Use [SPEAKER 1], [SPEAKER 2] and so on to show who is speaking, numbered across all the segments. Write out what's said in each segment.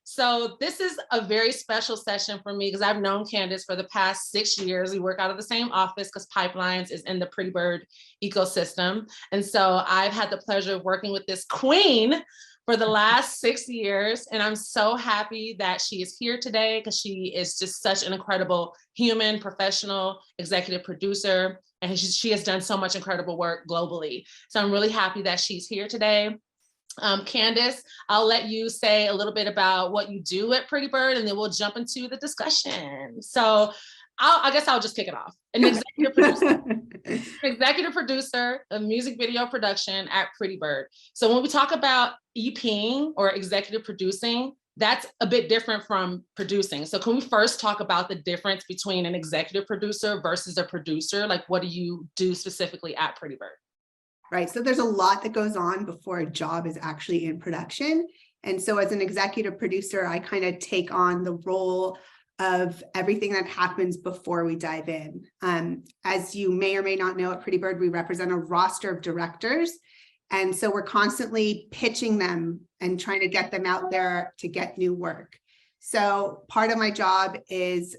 [SPEAKER 1] So this is a very special session for me because I've known Candice for the past 6 years. We work out of the same office because Pipelines is in the Prettybird ecosystem. And so I've had the pleasure of working with this queen for the last 6 years. And I'm so happy that she is here today because she is just such an incredible human, professional, executive producer. And she has done so much incredible work globally. So I'm really happy that she's here today. Candice, I'll let you say a little bit about what you do at Prettybird, and then we'll jump into the discussion. So I guess I'll just kick it off. An executive producer of music video production at Prettybird. So when we talk about EPing or executive producing, that's a bit different from producing. So can we first talk about the difference between an executive producer versus a producer? Like, what do you do specifically at Prettybird?
[SPEAKER 2] Right. So there's a lot that goes on before a job is actually in production. And so as an executive producer, I kind of take on the role of everything that happens before we dive in. As you may or may not know, at Prettybird, we represent a roster of directors. And so we're constantly pitching them and trying to get them out there to get new work. So part of my job is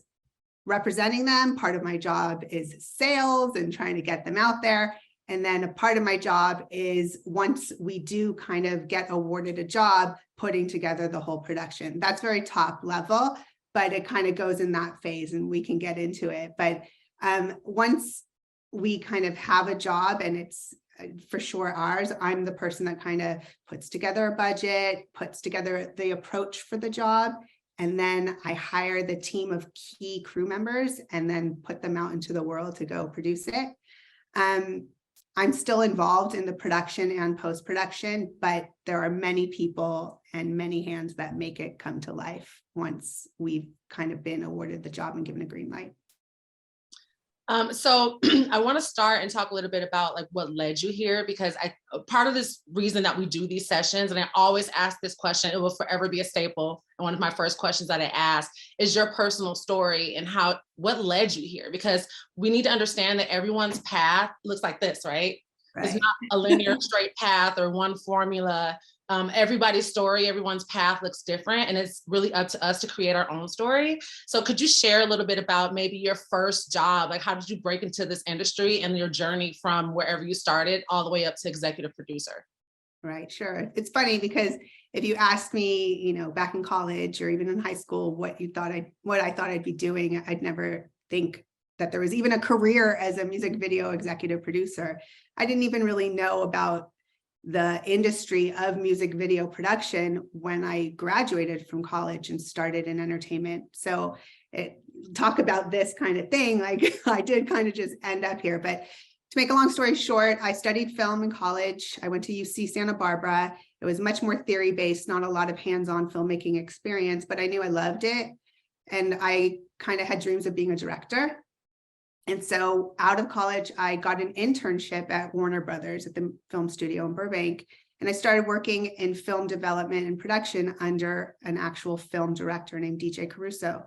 [SPEAKER 2] representing them. Part of my job is sales and trying to get them out there. And then a part of my job is, once we do kind of get awarded a job, putting together the whole production. That's very top level, but it kind of goes in that phase and we can get into it. But once we kind of have a job and it's for sure ours, I'm the person that kind of puts together a budget, puts together the approach for the job. And then I hire the team of key crew members and then put them out into the world to go produce it. I'm still involved in the production and post-production, but there are many people and many hands that make it come to life once we've kind of been awarded the job and given a green light.
[SPEAKER 1] So I want to start and talk a little bit about like what led you here, because part of this reason that we do these sessions, and I always ask this question, it will forever be a staple. And one of my first questions that I ask is your personal story and what led you here? Because we need to understand that everyone's path looks like this, right? It's not a linear straight path or one formula. Everybody's story, everyone's path looks different, and it's really up to us to create our own story. So could you share a little bit about maybe your first job? Like, how did you break into this industry and your journey from wherever you started all the way up to executive producer?
[SPEAKER 2] Right, sure. It's funny because if you asked me, back in college or even in high school, what I thought I'd be doing, I'd never think that there was even a career as a music video executive producer. I didn't even really know about the industry of music video production when I graduated from college and started in entertainment. So talk about this kind of thing, like I did kind of just end up here. But to make a long story short, I studied film in college. I went to UC Santa Barbara. It was much more theory-based, not a lot of hands-on filmmaking experience, but I knew I loved it. And I kind of had dreams of being a director. And so out of college, I got an internship at Warner Brothers at the film studio in Burbank. And I started working in film development and production under an actual film director named DJ Caruso.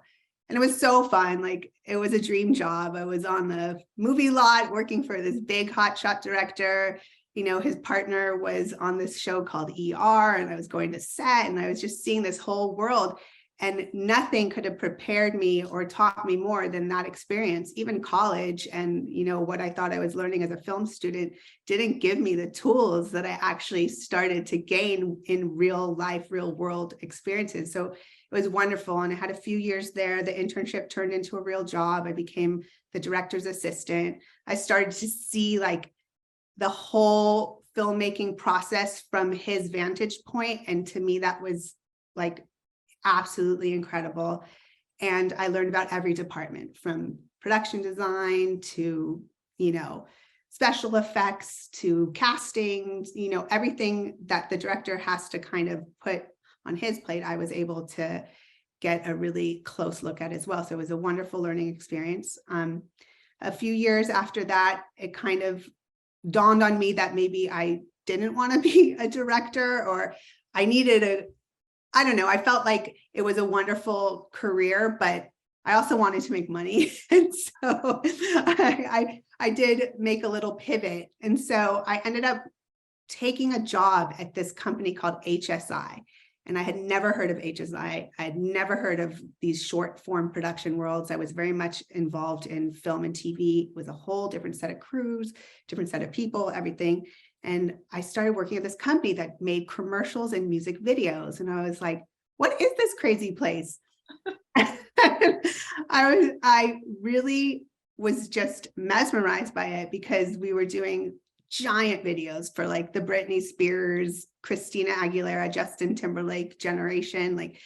[SPEAKER 2] And it was so fun. Like, it was a dream job. I was on the movie lot working for this big hotshot director. His partner was on this show called ER, and I was going to set and I was just seeing this whole world. And nothing could have prepared me or taught me more than that experience. Even college and, what I thought I was learning as a film student didn't give me the tools that I actually started to gain in real life, real world experiences. So it was wonderful. And I had a few years there. The internship turned into a real job. I became the director's assistant. I started to see like the whole filmmaking process from his vantage point. And to me, that was like absolutely incredible. And I learned about every department, from production design to, special effects to casting, everything that the director has to kind of put on his plate, I was able to get a really close look at as well. So it was a wonderful learning experience. A few years after that, it kind of dawned on me that maybe I didn't want to be a director, or I needed I don't know, I felt like it was a wonderful career, but I also wanted to make money. And so I did make a little pivot. And so I ended up taking a job at this company called HSI. And I had never heard of HSI. I had never heard of these short form production worlds. I was very much involved in film and TV with a whole different set of crews, different set of people, everything. And I started working at this company that made commercials and music videos. And I was like, what is this crazy place? I really was just mesmerized by it because we were doing giant videos for like the Britney Spears, Christina Aguilera, Justin Timberlake generation. Like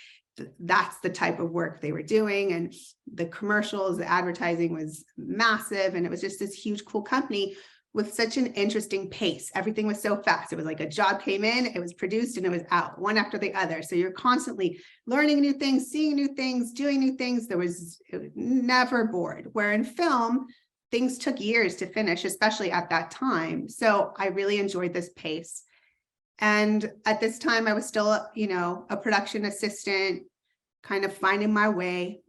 [SPEAKER 2] that's the type of work they were doing. And the commercials, the advertising was massive. And it was just this huge, cool company with such an interesting pace. Everything was so fast. It was like a job came in, it was produced, and it was out one after the other. So you're constantly learning new things, seeing new things, doing new things. It was never bored. Where in film, things took years to finish, especially at that time. So I really enjoyed this pace. And at this time, I was still, a production assistant, kind of finding my way.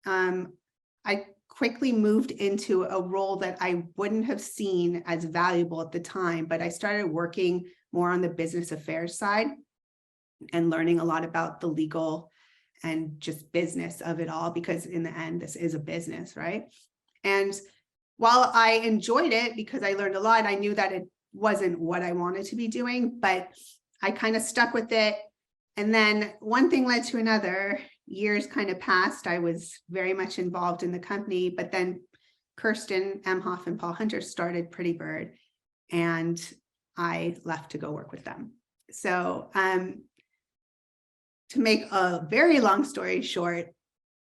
[SPEAKER 2] I quickly moved into a role that I wouldn't have seen as valuable at the time, but I started working more on the business affairs side and learning a lot about the legal and just business of it all, because in the end, this is a business, right? And while I enjoyed it because I learned a lot, I knew that it wasn't what I wanted to be doing, but I kind of stuck with it. And then one thing led to another. Years kind of passed. I was very much involved in the company, but then Kirsten Emhoff and Paul Hunter started Prettybird, and I left to go work with them. So to make a very long story short,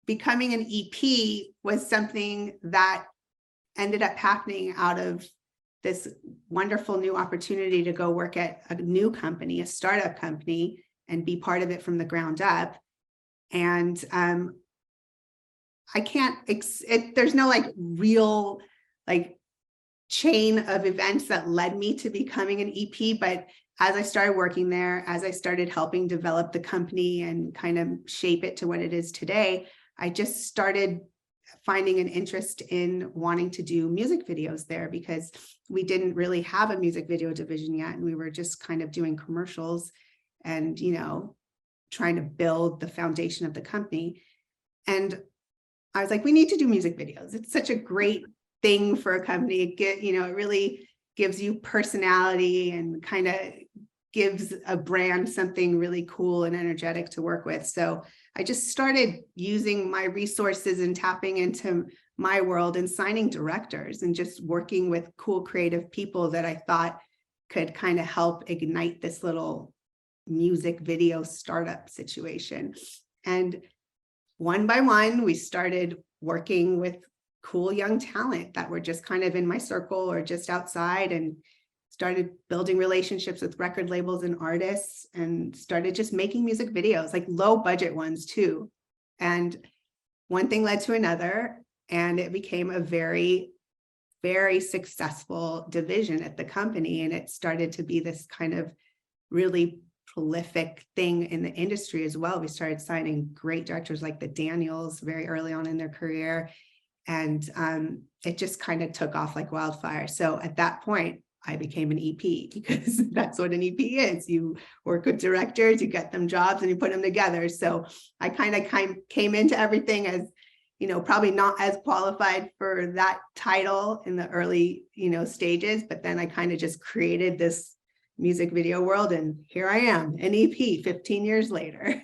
[SPEAKER 2] becoming an EP was something that ended up happening out of this wonderful new opportunity to go work at a new company, a startup company, and be part of it from the ground up. And I can't, there's no like real like chain of events that led me to becoming an EP. But as I started working there, as I started helping develop the company and kind of shape it to what it is today, I just started finding an interest in wanting to do music videos there, because we didn't really have a music video division yet. And we were just kind of doing commercials and, trying to build the foundation of the company. And I was like, we need to do music videos. It's such a great thing for a company. It really gives you personality and kind of gives a brand something really cool and energetic to work with. So I just started using my resources and tapping into my world and signing directors and just working with cool creative people that I thought could kind of help ignite this little music video startup situation. And one by one, we started working with cool young talent that were just kind of in my circle or just outside, and started building relationships with record labels and artists, and started just making music videos, like low budget ones too. And one thing led to another, and it became a very, very successful division at the company. And it started to be this kind of really prolific thing in the industry as well. We started signing great directors like the Daniels very early on in their career. And it just kind of took off like wildfire. So at that point, I became an EP, because that's what an EP is. You work with directors, you get them jobs, and you put them together. So I kind of came into everything as, probably not as qualified for that title in the early, stages, but then I kind of just created this music video world, and here I am, an EP 15 years later.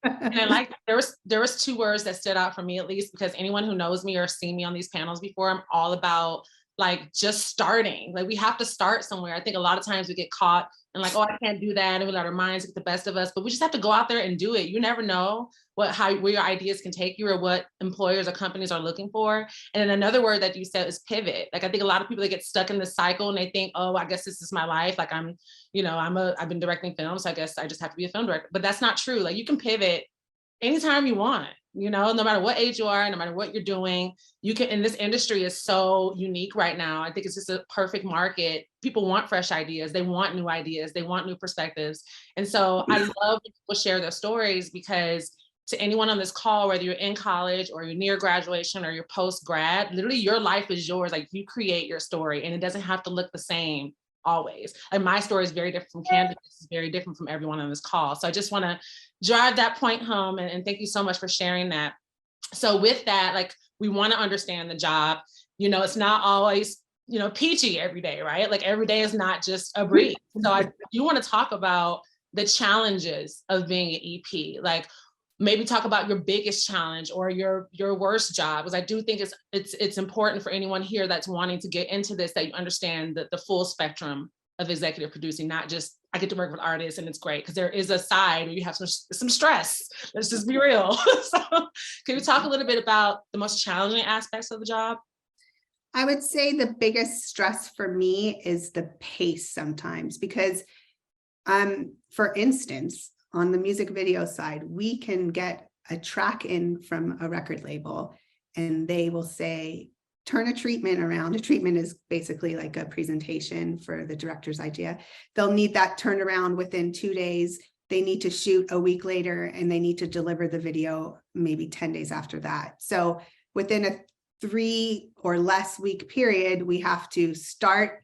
[SPEAKER 1] And I like, there was two words that stood out for me, at least, because anyone who knows me or seen me on these panels before, I'm all about like just starting. Like we have to start somewhere. I think a lot of times we get caught and like, oh, I can't do that, and we let our minds get the best of us, but we just have to go out there and do it. You never know where your ideas can take you, or what employers or companies are looking for. And then another word that you said is pivot. Like I think a lot of people, they get stuck in this cycle and they think, oh, I guess this is my life. Like I've been directing films, so I guess I just have to be a film director. But that's not true. Like you can pivot anytime you want, no matter what age you are, no matter what you're doing, you can. And this industry is so unique right now. I think it's just a perfect market. People want fresh ideas. They want new ideas. They want new perspectives. And so I love when people share their stories, because to anyone on this call, whether you're in college or you're near graduation or you're post-grad, literally your life is yours. Like you create your story, and it doesn't have to look the same always. And my story is very different from Candice, it's very different from everyone on this call. So I just want to drive that point home, and thank you so much for sharing that. So with that, like, we want to understand the job. You know, it's not always, you know, peachy every day, right? Like, every day is not just a breeze. So I do want to talk about the challenges of being an EP. Like, maybe talk about your biggest challenge or your worst job, because I do think it's important for anyone here that's wanting to get into this, that you understand the full spectrum of executive producing, not just I get to work with artists and it's great, because there is a side where you have some stress. Let's just be real. So can you talk a little bit about the most challenging aspects of the job?
[SPEAKER 2] I would say the biggest stress for me is the pace sometimes, because for instance, on the music video side, we can get a track in from a record label and they will say, turn a treatment around. A treatment is basically like a presentation for the director's idea. They'll need that turned around within 2 days. They need to shoot a week later and they need to deliver the video maybe 10 days after that. So within a 3 or less week period, we have to start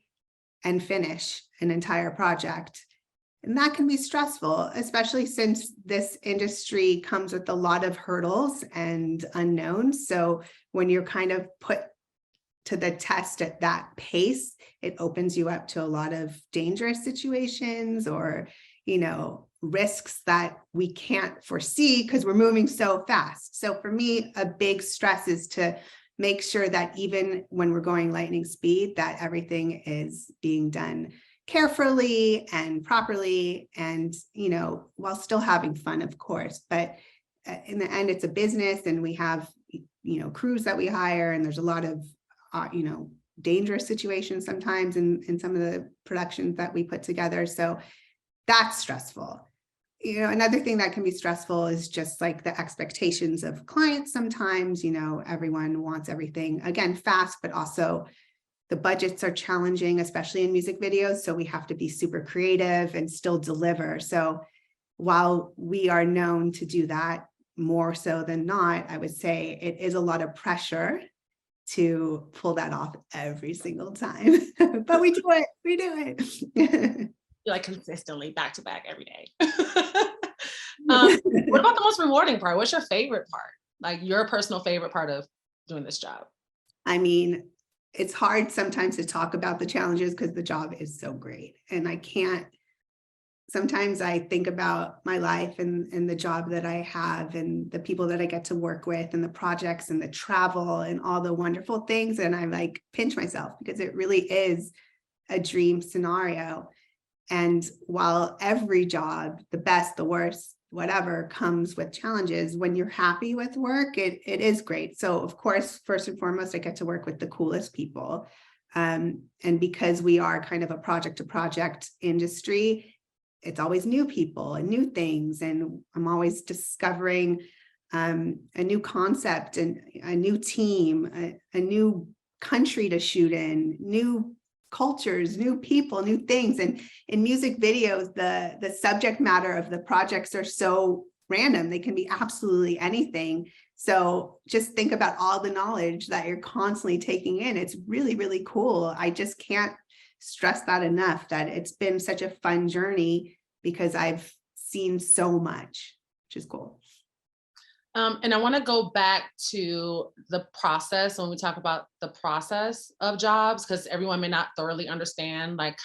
[SPEAKER 2] and finish an entire project. And that can be stressful, especially since this industry comes with a lot of hurdles and unknowns. So when you're kind of put to the test at that pace, it opens you up to a lot of dangerous situations or, you know, risks that we can't foresee because we're moving so fast. So for me, a big stress is to make sure that even when we're going lightning speed, that everything is being done carefully and properly, and, you know, while still having fun, of course. But in the end, it's a business and we have, you know, crews that we hire, and there's a lot of, you know, dangerous situations sometimes in some of the productions that we put together. So that's stressful. You know, another thing that can be stressful is just like the expectations of clients. Sometimes, you know, everyone wants everything, again, fast, but also the budgets are challenging, especially in music videos. So we have to be super creative and still deliver. So while we are known to do that more so than not, I would say it is a lot of pressure to pull that off every single time. But we do it.
[SPEAKER 1] You're like consistently back to back every day. What about the most rewarding part? What's your favorite part? Like your personal favorite part of doing this job?
[SPEAKER 2] I mean, it's hard sometimes to talk about the challenges because the job is so great. And I can't, sometimes I think about my life and the job that I have and the people that I get to work with and the projects and the travel and all the wonderful things. And I like pinch myself because it really is a dream scenario. And while every job, the best, the worst, whatever, comes with challenges, when you're happy with work, it is great. So of course, first and foremost, I get to work with the coolest people. And because we are kind of a project to project industry, it's always new people and new things. And I'm always discovering a new concept and a new team, a new country to shoot in, new cultures, new people, new things. And in music videos, the subject matter of the projects are so random. They can be absolutely anything. So just think about all the knowledge that you're constantly taking in. It's really, really cool. I just can't stress that enough, that it's been such a fun journey because I've seen so much, which is cool.
[SPEAKER 1] And I want to go back to the process when we talk about the process of jobs, because everyone may not thoroughly understand like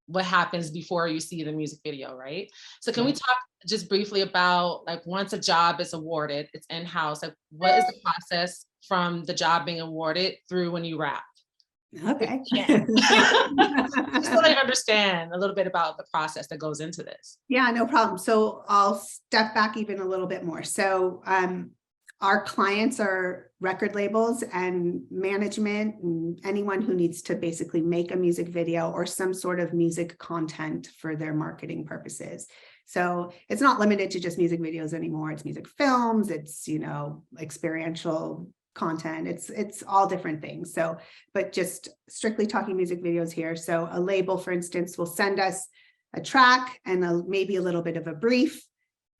[SPEAKER 1] what happens before you see the music video, right? So can we talk just briefly about like once a job is awarded, it's in-house, like what is the process from the job being awarded through when you wrap?
[SPEAKER 2] Okay.
[SPEAKER 1] Just so I understand a little bit about the process that goes into this.
[SPEAKER 2] Yeah, no problem. So I'll step back even a little bit more. So our clients are record labels and management and anyone who needs to basically make a music video or some sort of music content for their marketing purposes. So it's not limited to just music videos anymore. It's music films, it's, you know, experiential content, it's all different things. So, but just strictly talking music videos here. So a label, for instance, will send us a track and maybe a little bit of a brief,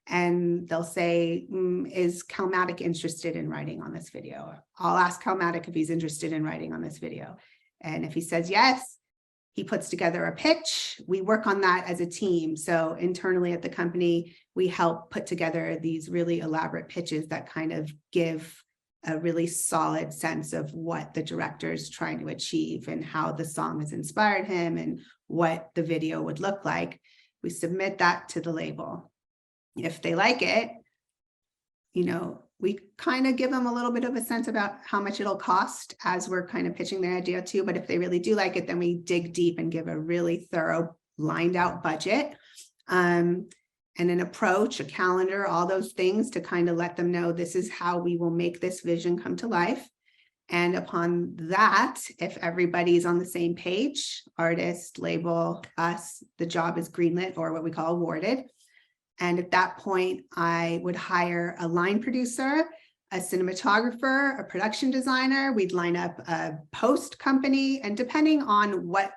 [SPEAKER 2] and they'll say, is Calmatic interested in writing on this video? I'll ask Calmatic if he's interested in writing on this video. And if he says yes, he puts together a pitch. We work on that as a team. So internally at the company, we help put together these really elaborate pitches that kind of give a really solid sense of what the director is trying to achieve and how the song has inspired him and what the video would look like. We submit that to the label. If they like it, we kind of give them a little bit of a sense about how much it'll cost as we're kind of pitching their idea too. But if they really do like it, then we dig deep and give a really thorough lined out budget and an approach, a calendar, all those things to kind of let them know this is how we will make this vision come to life. And upon that, if everybody's on the same page, artist, label, us, the job is greenlit or what we call awarded. And at that point, I would hire a line producer, a cinematographer, a production designer. We'd line up a post company. And depending on what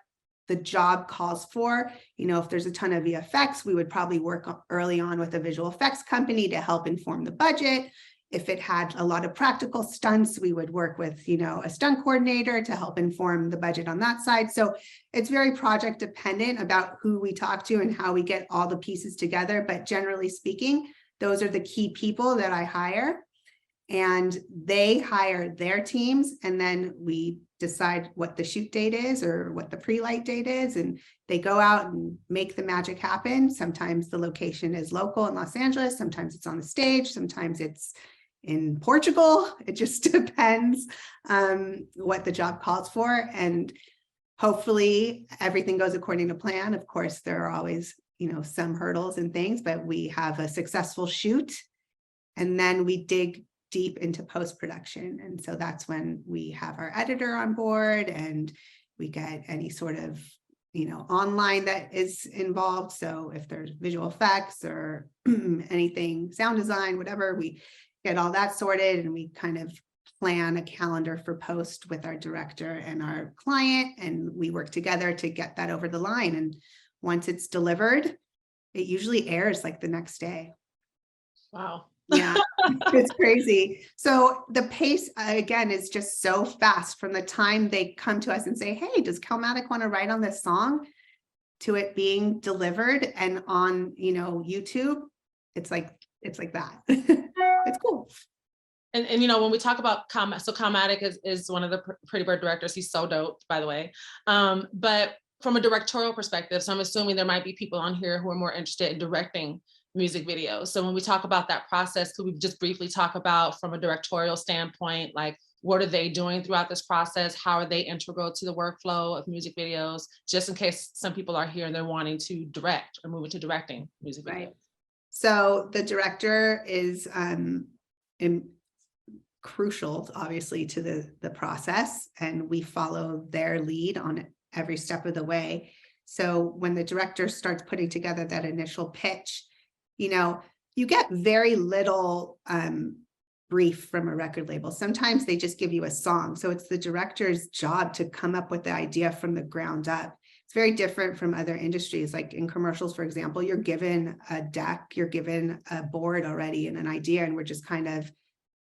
[SPEAKER 2] the job calls for, if there's a ton of VFX, we would probably work early on with a visual effects company to help inform the budget. If it had a lot of practical stunts, we would work with, a stunt coordinator to help inform the budget on that side. So it's very project dependent about who we talk to and how we get all the pieces together. But generally speaking, those are the key people that I hire, and they hire their teams. And then we decide what the shoot date is or what the pre-light date is. And they go out and make the magic happen. Sometimes the location is local in Los Angeles. Sometimes it's on the stage. Sometimes it's in Portugal. It just depends what the job calls for. And hopefully everything goes according to plan. Of course, there are always, some hurdles and things, but we have a successful shoot. And then we dig deep into post-production. And so that's when we have our editor on board and we get any sort of, online that is involved. So if there's visual effects or anything, sound design, whatever, we get all that sorted and we kind of plan a calendar for post with our director and our client, and we work together to get that over the line. And once it's delivered, it usually airs like the next day.
[SPEAKER 1] Wow.
[SPEAKER 2] Yeah, it's crazy. So the pace, again, is just so fast from the time they come to us and say, hey, does Calmatic want to write on this song, to it being delivered and on, YouTube. It's like that. It's cool.
[SPEAKER 1] And when we talk about Calmatic is one of the Prettybird directors. He's so dope, by the way. But from a directorial perspective, so I'm assuming there might be people on here who are more interested in directing music videos. So when we talk about that process, could we just briefly talk about, from a directorial standpoint, like what are they doing throughout this process? How are they integral to the workflow of music videos? Just in case some people are here and they're wanting to direct or move into directing music videos.
[SPEAKER 2] Right. So the director is crucial, obviously, to the process, and we follow their lead on every step of the way. So when the director starts putting together that initial pitch, you get very little brief from a record label. Sometimes they just give you a song. So it's the director's job to come up with the idea from the ground up. It's very different from other industries. Like in commercials, for example, you're given a deck, you're given a board already and an idea, and we're just kind of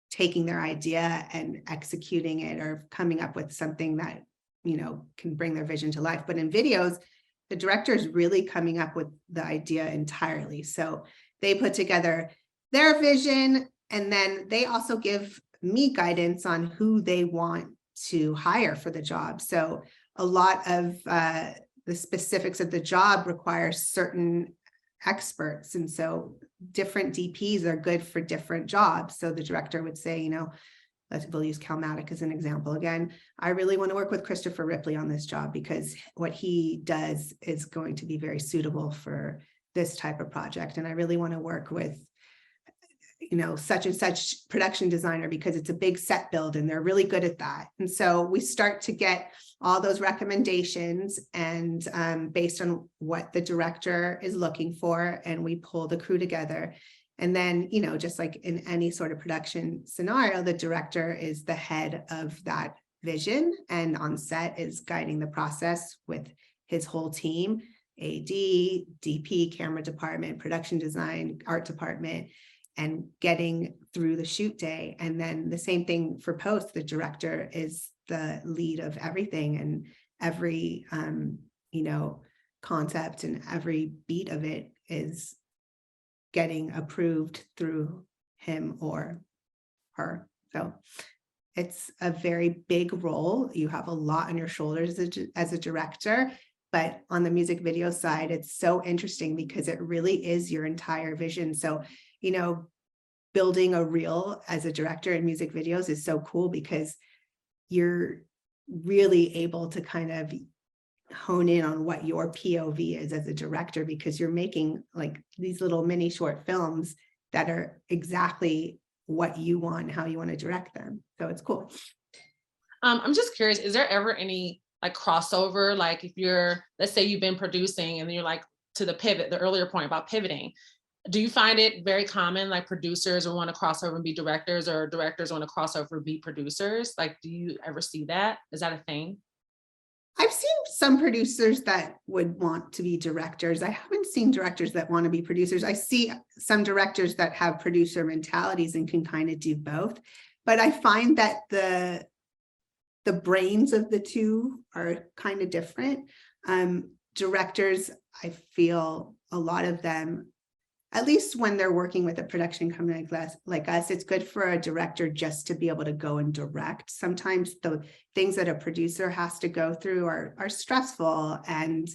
[SPEAKER 2] taking their idea and executing it or coming up with something that, can bring their vision to life. But in videos, the director is really coming up with the idea entirely. So they put together their vision, and then they also give me guidance on who they want to hire for the job. So a lot of the specifics of the job require certain experts. And so different DPs are good for different jobs. So the director would say, we'll use Calmatic as an example. Again, I really want to work with Christopher Ripley on this job because what he does is going to be very suitable for this type of project. And I really want to work with, such and such production designer because it's a big set build and they're really good at that. And so we start to get all those recommendations and based on what the director is looking for, and we pull the crew together. And then, just like in any sort of production scenario, the director is the head of that vision and on set is guiding the process with his whole team, AD, DP, camera department, production design, art department, and getting through the shoot day. And then the same thing for post, the director is the lead of everything, and every concept and every beat of it is getting approved through him or her. So it's a very big role. You have a lot on your shoulders as a director, but on the music video side, it's so interesting because it really is your entire vision. So, building a reel as a director in music videos is so cool because you're really able to kind of hone in on what your POV is as a director, because you're making like these little mini short films that are exactly what you want, how you want to direct them. So it's cool.
[SPEAKER 1] I'm just curious, is there ever any like crossover? Like if let's say you've been producing and then you're like to the earlier point about pivoting. Do you find it very common, like producers will want to cross over and be directors, or directors want to cross over and be producers? Like, do you ever see that? Is that a thing?
[SPEAKER 2] I've seen some producers that would want to be directors. I haven't seen directors that want to be producers. I see some directors that have producer mentalities and can kind of do both. But I find that the brains of the two are kind of different. Directors, I feel a lot of them, at least when they're working with a production company like us, it's good for a director just to be able to go and direct. Sometimes the things that a producer has to go through are stressful and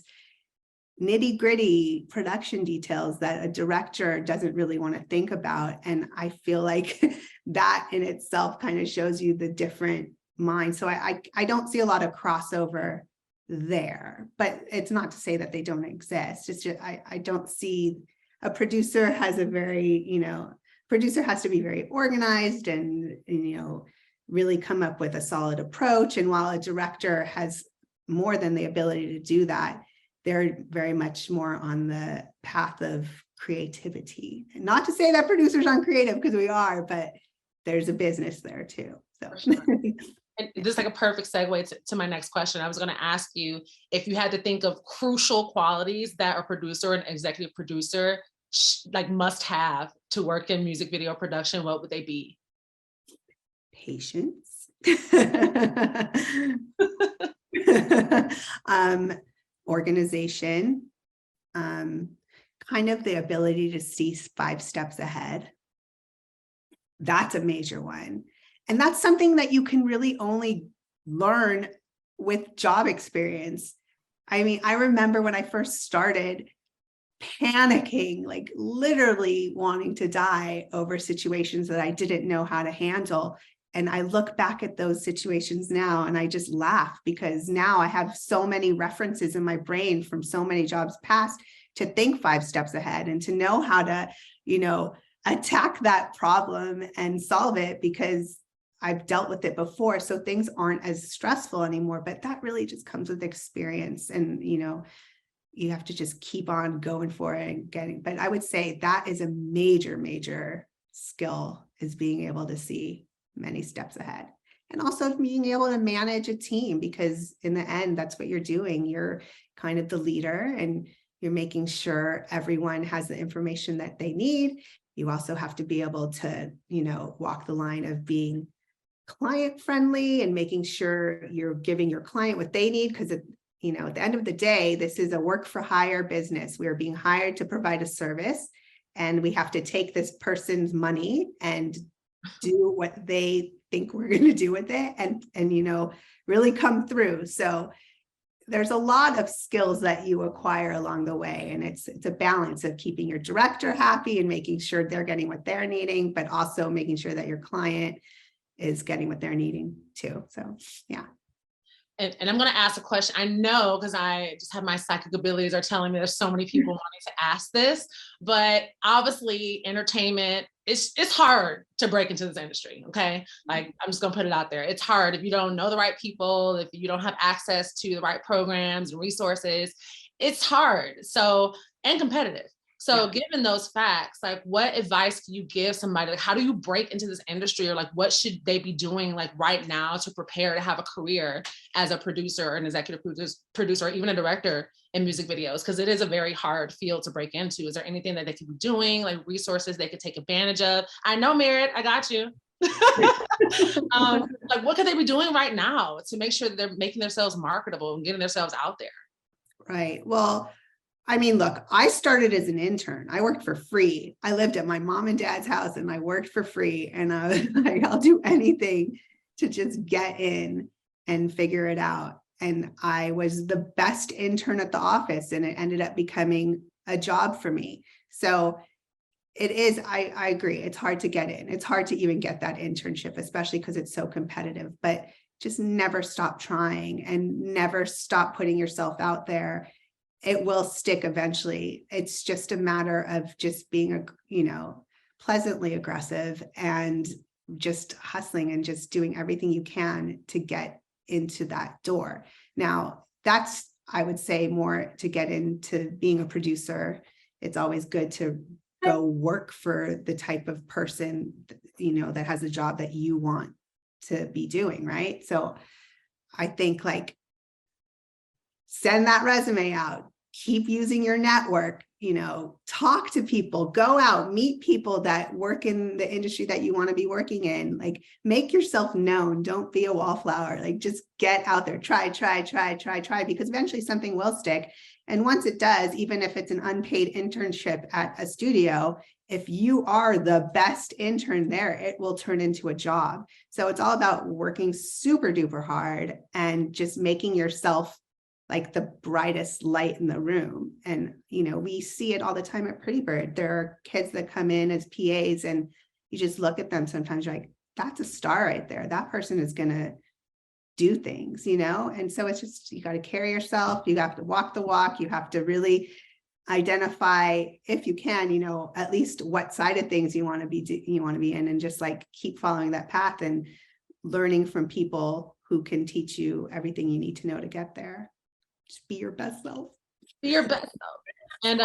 [SPEAKER 2] nitty-gritty production details that a director doesn't really want to think about. And I feel like that in itself kind of shows you the different mind. So I don't see a lot of crossover there, but it's not to say that they don't exist. It's just I don't see. A producer has to be very organized and really come up with a solid approach. And while a director has more than the ability to do that, they're very much more on the path of creativity. And not to say that producers aren't creative, because we are, but there's a business there too. So.
[SPEAKER 1] Sure. And this is like a perfect segue to my next question. I was going to ask you if you had to think of crucial qualities that a producer and executive producer like must have to work in music video production, what would they be?
[SPEAKER 2] Patience. Organization, kind of the ability to see 5 steps ahead. That's a major one. And that's something that you can really only learn with job experience. I mean, I remember when I first started panicking, like literally wanting to die over situations that I didn't know how to handle. And I look back at those situations now and I just laugh, because now I have so many references in my brain from so many jobs past to think 5 steps ahead and to know how to, attack that problem and solve it, because I've dealt with it before. So things aren't as stressful anymore, but that really just comes with experience. And, you have to just keep on going for it and getting, but I would say that is a major, major skill, is being able to see many steps ahead. And also being able to manage a team, because in the end, that's what you're doing. You're kind of the leader and you're making sure everyone has the information that they need. You also have to be able to, walk the line of being client friendly and making sure you're giving your client what they need, because at the end of the day, this is a work for hire business. We are being hired to provide a service, and we have to take this person's money and do what they think we're going to do with it and really come through. So there's a lot of skills that you acquire along the way. And it's a balance of keeping your director happy and making sure they're getting what they're needing, but also making sure that your client is getting what they're needing too. So, yeah.
[SPEAKER 1] And I'm going to ask a question. I know, because I just have my psychic abilities are telling me there's so many people wanting to ask this, but obviously entertainment, it's hard to break into this industry. Okay. Like, I'm just going to put it out there. It's hard if you don't know the right people, if you don't have access to the right programs and resources, it's hard. So, and competitive. So given those facts, like what advice do you give somebody? Like, how do you break into this industry, or like, what should they be doing like right now to prepare to have a career as a producer or an executive producer, or even a director in music videos? Because it is a very hard field to break into. Is there anything that they could be doing, like resources they could take advantage of? I know, Merritt, I got you. Like, what could they be doing right now to make sure that they're making themselves marketable and getting themselves out there?
[SPEAKER 2] Right. Well, I mean, look, I started as an intern. I worked for free. I lived at my mom and dad's house and I worked for free. And I was like, I'll do anything to just get in and figure it out. And I was the best intern at the office, and it ended up becoming a job for me. So it is, I agree. It's hard to get in. It's hard to even get that internship, especially because it's so competitive, but just never stop trying and never stop putting yourself out there. It will stick eventually. It's just a matter of just being, pleasantly aggressive and just hustling and just doing everything you can to get into that door. Now, that's, I would say, more to get into being a producer. It's always good to go work for the type of person, that has a job that you want to be doing, right? So I think send that resume out, keep using your network, talk to people, go out, meet people that work in the industry that you want to be working in, make yourself known. Don't be a wallflower, just get out there, try, because eventually something will stick. And once it does, even if it's an unpaid internship at a studio, if you are the best intern there, it will turn into a job. So it's all about working super duper hard and just making yourself the brightest light in the room. And, we see it all the time at Prettybird. There are kids that come in as PAs and you just look at them. Sometimes you're like, that's a star right there. That person is going to do things, And so it's just, you got to carry yourself. You have to walk the walk. You have to really identify, if you can, at least what side of things you want to be in, and just keep following that path and learning from people who can teach you everything you need to know to get there. Just be your best self.
[SPEAKER 1] Be your best self. And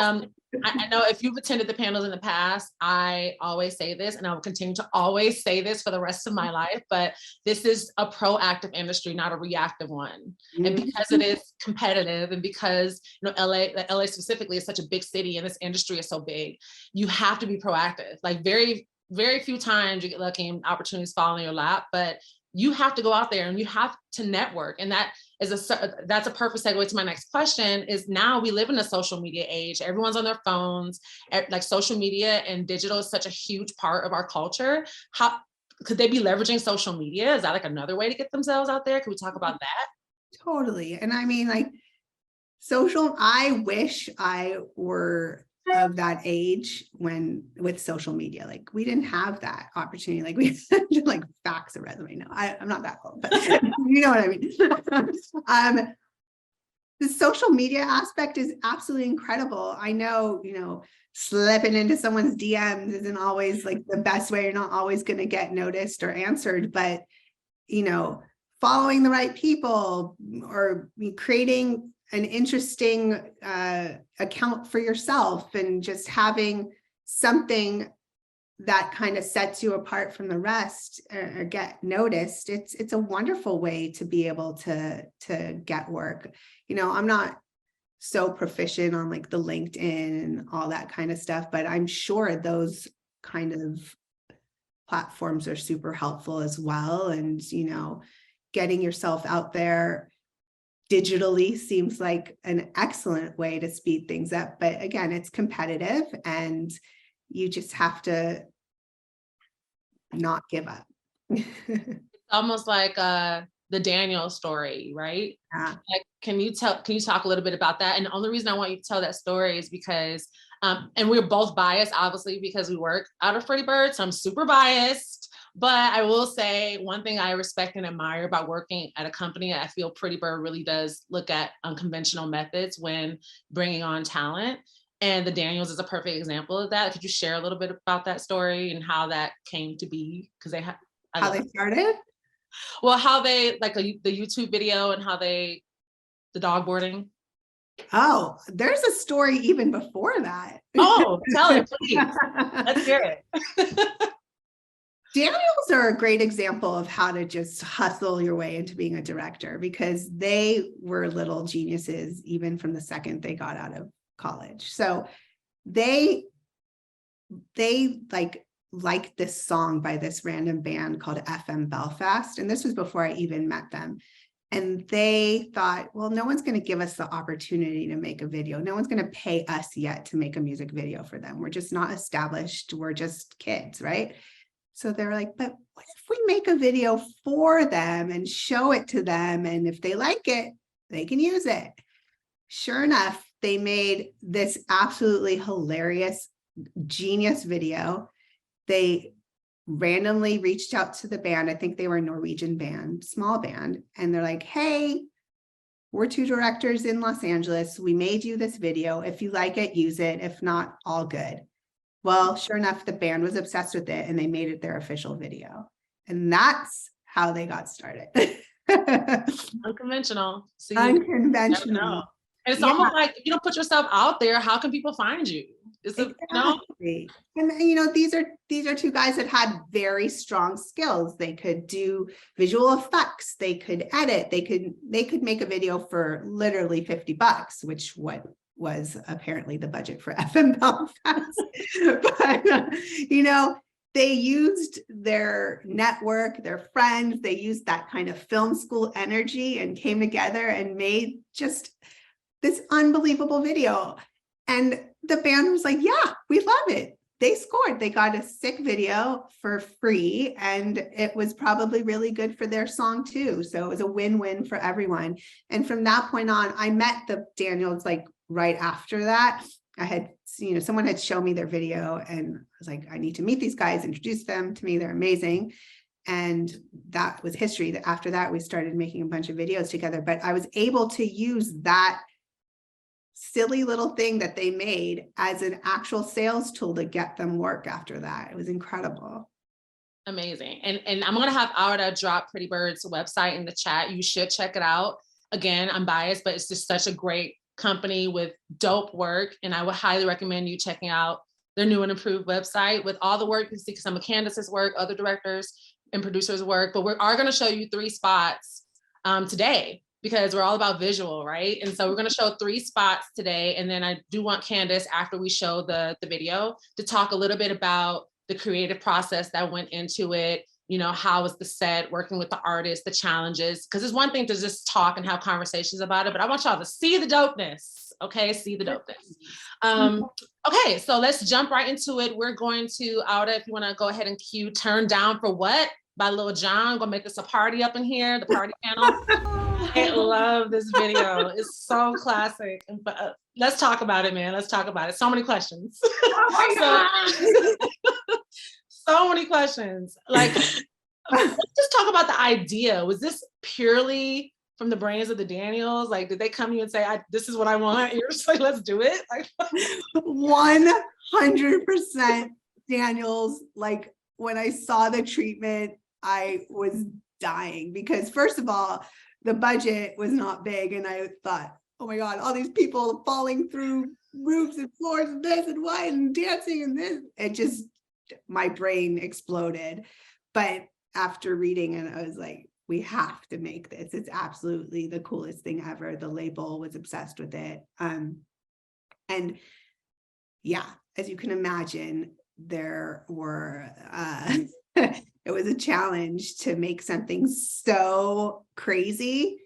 [SPEAKER 1] I know if you've attended the panels in the past, I always say this, and I will continue to always say this for the rest of my life, but this is a proactive industry, not a reactive one. Mm-hmm. And because it is competitive, and because LA specifically is such a big city and this industry is so big, you have to be proactive. Very, very few times you get lucky and opportunities fall in your lap, but you have to go out there and you have to network. And that's a perfect segue to my next question. Is now we live in a social media age. Everyone's on their phones. Social media and digital is such a huge part of our culture. How could they be leveraging social media? Is that another way to get themselves out there? Can we talk about that?
[SPEAKER 2] Totally. And I mean, I wish I were of that age with social media, we didn't have that opportunity. We just fax a resume. No, I'm not that old, but you know what I mean. The social media aspect is absolutely incredible. I know, slipping into someone's DMs isn't always the best way. You're not always going to get noticed or answered, but following the right people or creating an interesting account for yourself and just having something that kind of sets you apart from the rest or get noticed. It's a wonderful way to be able to get work. I'm not so proficient on the LinkedIn and all that kind of stuff, but I'm sure those kind of platforms are super helpful as well. And, getting yourself out there digitally seems like an excellent way to speed things up. But again, it's competitive and you just have to not give up.
[SPEAKER 1] It's almost like the Daniel story, right?
[SPEAKER 2] Yeah.
[SPEAKER 1] Can you talk a little bit about that? And the only reason I want you to tell that story is because, and we're both biased, obviously, because we work out of Prettybird, so I'm super biased. But I will say one thing I respect and admire about working at a company, I feel Prettybird really does look at unconventional methods when bringing on talent. And the Daniels is a perfect example of that. Could you share a little bit about that story and how that came to be? Because
[SPEAKER 2] how they started?
[SPEAKER 1] Well, how they the YouTube video and how the dog boarding.
[SPEAKER 2] Oh, there's a story even before that.
[SPEAKER 1] Oh, tell it, please. Let's hear it.
[SPEAKER 2] Daniels are a great example of how to just hustle your way into being a director, because they were little geniuses even from the second they got out of college. So they liked this song by this random band called FM Belfast. And this was before I even met them. And they thought, well, no one's going to give us the opportunity to make a video. No one's going to pay us yet to make a music video for them. We're just not established. We're just kids, right? So they're like, but what if we make a video for them and show it to them? And if they like it, they can use it. Sure enough, they made this absolutely hilarious, genius video. They randomly reached out to the band. I think they were a Norwegian band, small band. And they're like, hey, we're two directors in Los Angeles. We made you this video. If you like it, use it. If not, all good. Well, sure enough, the band was obsessed with it and they made it their official video. And that's how they got started.
[SPEAKER 1] Unconventional. So
[SPEAKER 2] Unconventional.
[SPEAKER 1] And it's almost like, if you don't put yourself out there, how can people find you?
[SPEAKER 2] Exactly. And these are two guys that had very strong skills. They could do visual effects, they could edit, they could make a video for literally $50, which was apparently the budget for FM Belfast. But they used their network, their friends, they used that kind of film school energy and came together and made just this unbelievable video. And the band was like, yeah, we love it. They scored. They got a sick video for free, and it was probably really good for their song too. So it was a win-win for everyone. And from that point on, I met the Daniels like right after that. I had, someone had shown me their video and I was like, I need to meet these guys, introduce them to me. They're amazing. And that was history. After that, we started making a bunch of videos together, but I was able to use that silly little thing that they made as an actual sales tool to get them work after that. It was incredible.
[SPEAKER 1] Amazing. And I'm going to have Aura drop Prettybird's website in the chat. You should check it out. Again, I'm biased, but it's just such a great company with dope work. And I would highly recommend you checking out their new and improved website with all the work you see, some of Candice's work, other directors and producers' work. But we are going to show you 3 spots today, because we're all about visual, right? And so we're going to show 3 spots today. And then I do want Candice, after we show the video, to talk a little bit about the creative process that went into it. How was the set, working with the artists, the challenges, because it's one thing to just talk and have conversations about it, but I want y'all to see the dopeness, okay? See the dopeness. Okay, so let's jump right into it. We're going to, Auda, if you want to go ahead and cue Turn Down for What by Lil Jon. Gonna make this a party up in here, the party panel. I love this video. It's so classic. But let's talk about it, man. Let's talk about it. So many questions. Oh my God. So many questions. Like, let's just talk about the idea. Was this purely from the brains of the Daniels? Like, did they come to you and say, this is what I want? You're just like, let's do it. Like,
[SPEAKER 2] 100% Daniels. Like, when I saw the treatment, I was dying because, first of all, the budget was not big. And I thought, oh my God, all these people falling through roofs and floors and this and what and dancing and this. It just, my brain exploded. But after reading it, I was like, we have to make this. It's absolutely the coolest thing ever. The label was obsessed with it. And yeah, as you can imagine, there were, it was a challenge to make something so crazy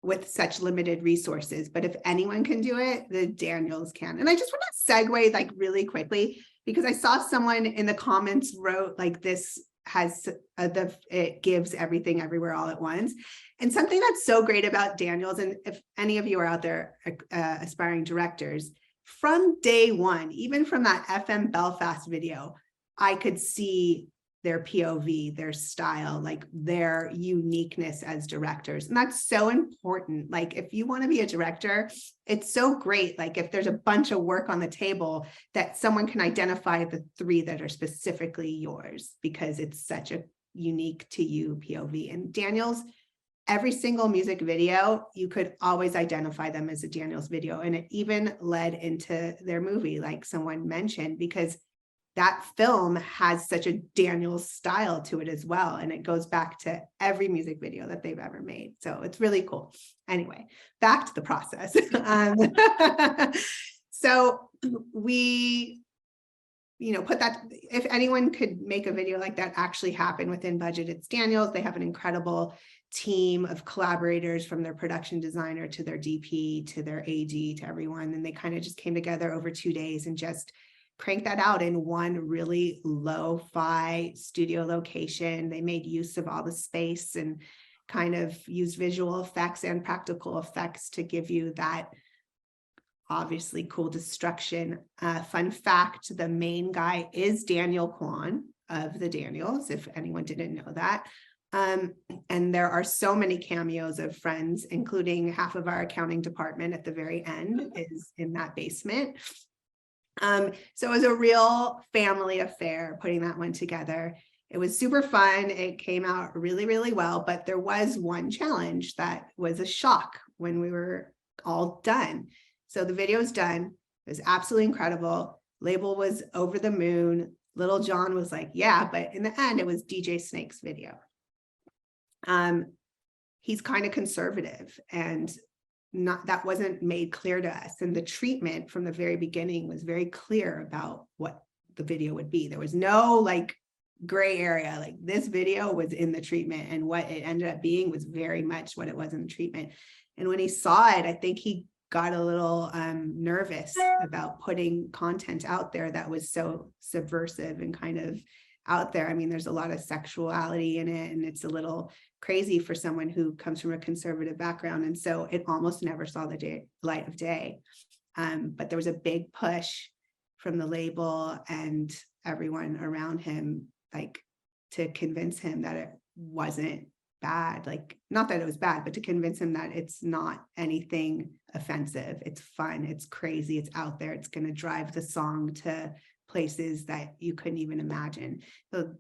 [SPEAKER 2] with such limited resources. But if anyone can do it, the Daniels can. And I just want to segue like really quickly, because I saw someone in the comments wrote like, this has it gives everything everywhere all at once. And something that's so great about Daniels, and if any of you are out there aspiring directors, from day one, even from that FM Belfast video, I could see their POV, their style, like their uniqueness as directors. And that's so important. Like, if you want to be a director, it's so great. Like, if there's a bunch of work on the table, that someone can identify the 3 that are specifically yours, because it's such a unique to you POV. And Daniels, every single music video, you could always identify them as a Daniels video. And it even led into their movie, like someone mentioned, because that film has such a Daniels style to it as well. And it goes back to every music video that they've ever made. So it's really cool. Anyway, back to the process. So we put that, if anyone could make a video like that actually happen within budget, it's Daniel's. They have an incredible team of collaborators, from their production designer to their DP to their AD to everyone. And they kind of just came together over 2 days and just cranked that out in one really lo-fi studio location. They made use of all the space and kind of used visual effects and practical effects to give you that obviously cool destruction. Fun fact, the main guy is Daniel Kwan of the Daniels, if anyone didn't know that. And there are so many cameos of friends, including half of our accounting department at the very end is in that basement. So it was a real family affair putting that one together. It was super fun. It came out really, really well, but there was one challenge that was a shock when we were all done. So the video is done. It was absolutely incredible. Label was over the moon. Little John was like, yeah, but in the end, it was DJ Snake's video. He's kind of conservative, and that wasn't made clear to us. And the treatment from the very beginning was very clear about what the video would be. There was no like gray area. Like, this video was in the treatment, and what it ended up being was very much what it was in the treatment. And when he saw it, I think he got a little nervous about putting content out there that was so subversive and kind of out there. I mean, there's a lot of sexuality in it, and it's a little crazy for someone who comes from a conservative background. And so it almost never saw the light of day. But there was a big push from the label and everyone around him, like, to convince him that it wasn't bad. Like, not that it was bad, but to convince him that it's not anything offensive. It's fun. It's crazy. It's out there. It's going to drive the song to places that you couldn't even imagine. So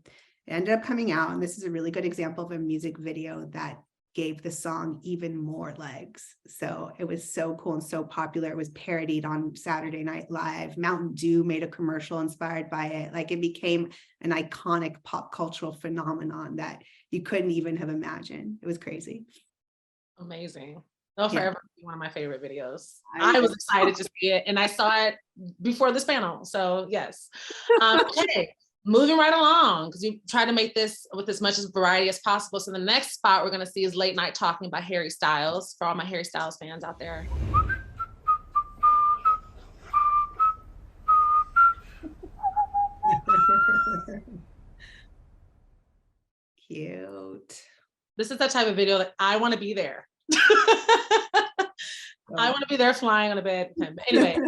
[SPEAKER 2] it ended up coming out, and this is a really good example of a music video that gave the song even more legs. So it was so cool and so popular. It was parodied on Saturday Night Live. Mountain Dew made a commercial inspired by it. Like, it became an iconic pop cultural phenomenon that you couldn't even have imagined. It was crazy.
[SPEAKER 1] Amazing. That'll forever be one of my favorite videos. I was excited to see it, and I saw it before this panel. So yes. Okay, moving right along, because we try to make this with as much variety as possible. So the next spot we're going to see is Late Night Talking by Harry Styles, for all my Harry Styles fans out there.
[SPEAKER 2] Cute.
[SPEAKER 1] This is the type of video that I want to be there. I want to be there flying on a bed. But anyway,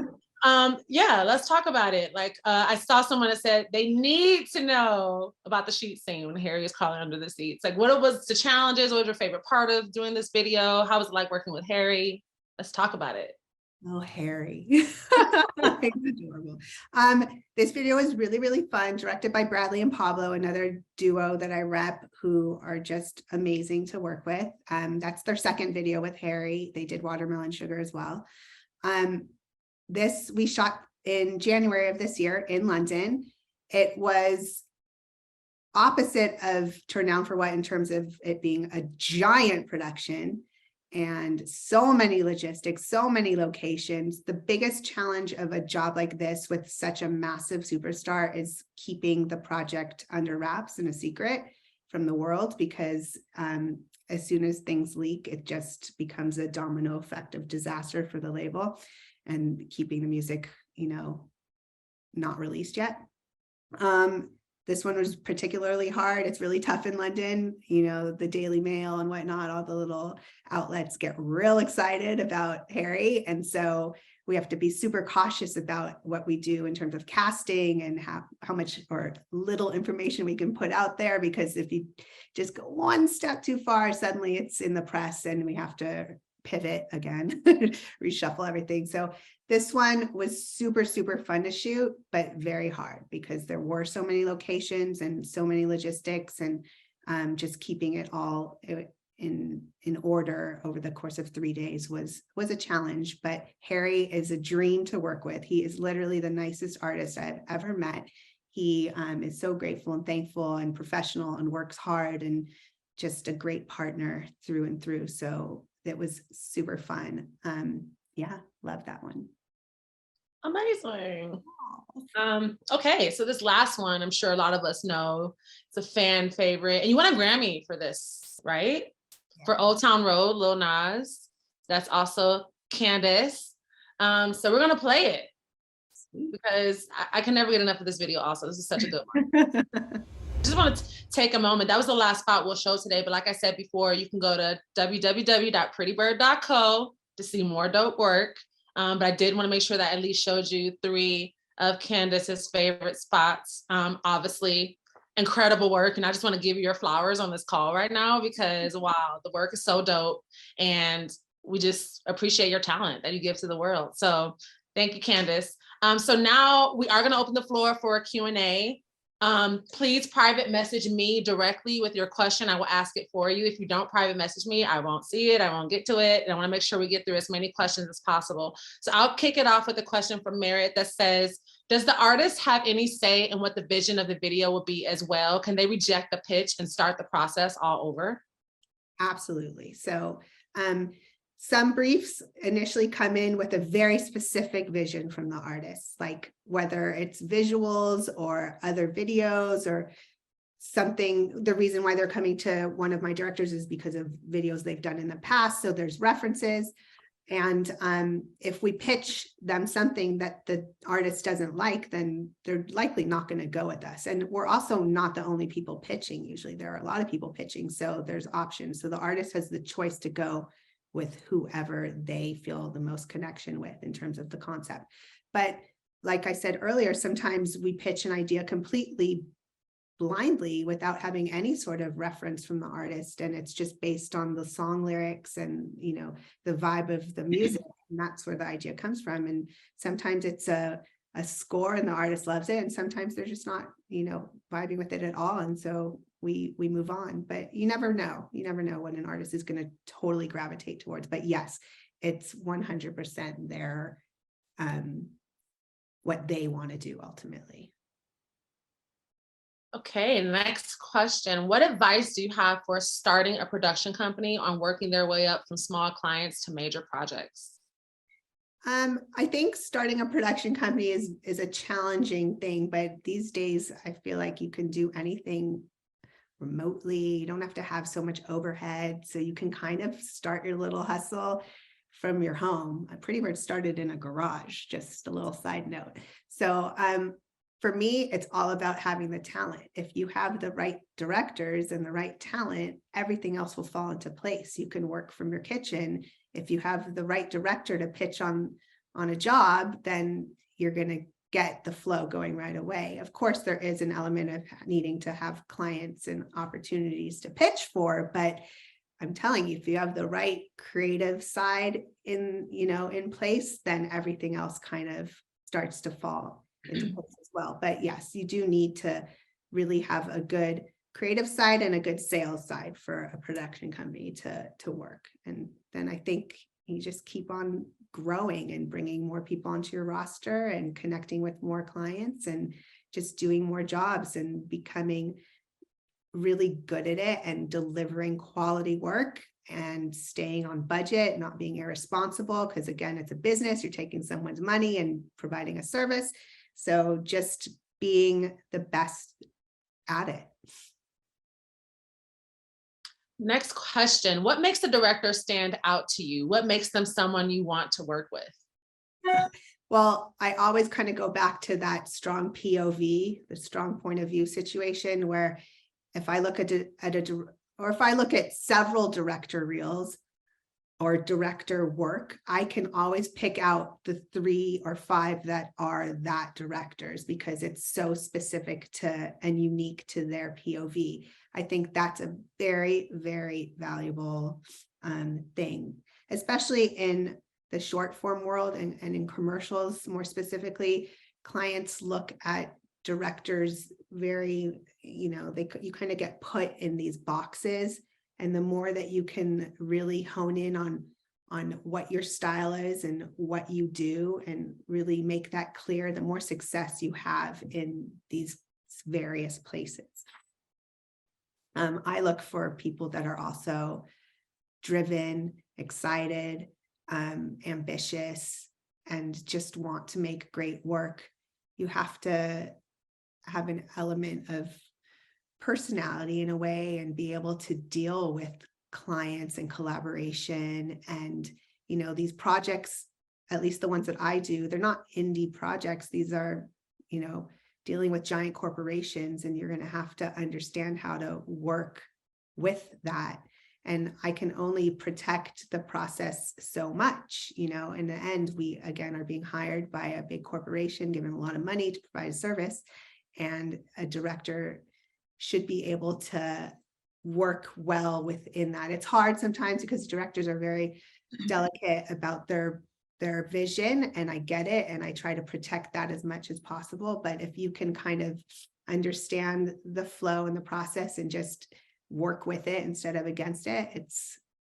[SPEAKER 1] yeah, let's talk about it. Like, I saw someone that said they need to know about the sheet scene when Harry is crawling under the seats. Like, what was the challenges? What was your favorite part of doing this video? How was it like working with Harry? Let's talk about it.
[SPEAKER 2] Oh, Harry. He's adorable. This video is really, really fun, directed by Bradley and Pablo, another duo that I rep, who are just amazing to work with. That's their second video with Harry. They did Watermelon Sugar as well. This we shot in January of this year in London. It was opposite of Turn Down for What in terms of it being a giant production and so many logistics, so many locations. The biggest challenge of a job like this with such a massive superstar is keeping the project under wraps and a secret from the world, because as soon as things leak, it just becomes a domino effect of disaster for the label, and keeping the music, not released yet. This one was particularly hard. It's really tough in London. The Daily Mail and whatnot, all the little outlets get real excited about Harry. And so we have to be super cautious about what we do in terms of casting and how much or little information we can put out there, because if you just go one step too far, suddenly it's in the press and we have to pivot again, reshuffle everything. So this one was super, super fun to shoot, but very hard because there were so many locations and so many logistics, and just keeping it all in order over the course of 3 days was a challenge. But Harry is a dream to work with. He is literally the nicest artist I've ever met. He is so grateful and thankful and professional and works hard, and just a great partner through and through. So it was super fun. Yeah, love that one.
[SPEAKER 1] Amazing. Okay, so this last one, I'm sure a lot of us know, it's a fan favorite, and you won a Grammy for this, right?
[SPEAKER 2] Yeah.
[SPEAKER 1] For Old Town Road, Lil Nas. That's also Candice. So we're gonna play it because I can never get enough of this video. Also, this is such a good one. Just want to take a moment. That was the last spot we'll show today, but like I said before, you can go to www.prettybird.co to see more dope work. But I did want to make sure that I at least showed you 3 of Candice's favorite spots. Obviously, incredible work. And I just want to give you your flowers on this call right now because, wow, the work is so dope. And we just appreciate your talent that you give to the world. So thank you, Candice. So now we are going to open the floor for a Q&A. Please private message me directly with your question. I will ask it for you. If you don't private message me, I won't see it. I won't get to it. And I want to make sure we get through as many questions as possible. So I'll kick it off with a question from Merritt that says, does the artist have any say in what the vision of the video will be as well? Can they reject the pitch and start the process all over?
[SPEAKER 2] Absolutely. So some briefs initially come in with a very specific vision from the artist, like whether it's visuals or other videos or something. The reason why they're coming to one of my directors is because of videos they've done in the past. So there's references. And if we pitch them something that the artist doesn't like, then they're likely not going to go with us. And we're also not the only people pitching. Usually there are a lot of people pitching. So there's options. So the artist has the choice to go with whoever they feel the most connection with in terms of the concept. But like I said earlier, sometimes we pitch an idea completely blindly without having any sort of reference from the artist, and it's just based on the song lyrics and, you know, the vibe of the music, and that's where the idea comes from. And sometimes it's a score and the artist loves it, and sometimes they're just not, you know, vibing with it at all, and so we move on. But you never know what an artist is going to totally gravitate towards. But yes, it's 100% their what they want to do ultimately.
[SPEAKER 1] Okay, next question. What advice do you have for starting a production company on working their way up from small clients to major projects?
[SPEAKER 2] I think starting a production company is a challenging thing, but these days I feel like you can do anything remotely. You don't have to have so much overhead, so you can kind of start your little hustle from your home. Prettybird started in a garage, just a little side note. So for me, it's all about having the talent. If you have the right directors and the right talent, everything else will fall into place. You can work from your kitchen. If you have the right director to pitch on a job, then you're going to get the flow going right away. Of course, there is an element of needing to have clients and opportunities to pitch for, but I'm telling you, if you have the right creative side in place, then everything else kind of starts to fall into place as well. But yes, you do need to really have a good creative side and a good sales side for a production company to work. And then I think you just keep on growing and bringing more people onto your roster and connecting with more clients and just doing more jobs and becoming really good at it and delivering quality work and staying on budget, not being irresponsible, because again, it's a business, you're taking someone's money and providing a service. So just being the best at it.
[SPEAKER 1] Next question. What makes the director stand out to you? What makes them someone you want to work with?
[SPEAKER 2] Well, I always kind of go back to that strong POV, the strong point of view situation, where if I look if I look at several director reels or director work, I can always pick out the 3 or 5 that are that directors because it's so specific to and unique to their POV. I think that's a very, very valuable thing, especially in the short form world and in commercials more specifically. Clients look at directors very, you kind of get put in these boxes, and the more that you can really hone in on what your style is and what you do and really make that clear, the more success you have in these various places. I look for people that are also driven, excited, ambitious, and just want to make great work, you have to have an element of personality in a way and be able to deal with clients and collaboration. And, you know, these projects, at least the ones that I do, they're not indie projects. These are, you know, dealing with giant corporations, and you're going to have to understand how to work with that. And I can only protect the process so much. You know, in the end, we again are being hired by a big corporation, given a lot of money to provide a service, and a director should be able to work well within that. It's hard sometimes because directors are very delicate about their vision, and I get it, and I try to protect that as much as possible. But if you can kind of understand the flow and the process and just work with it instead of against it, it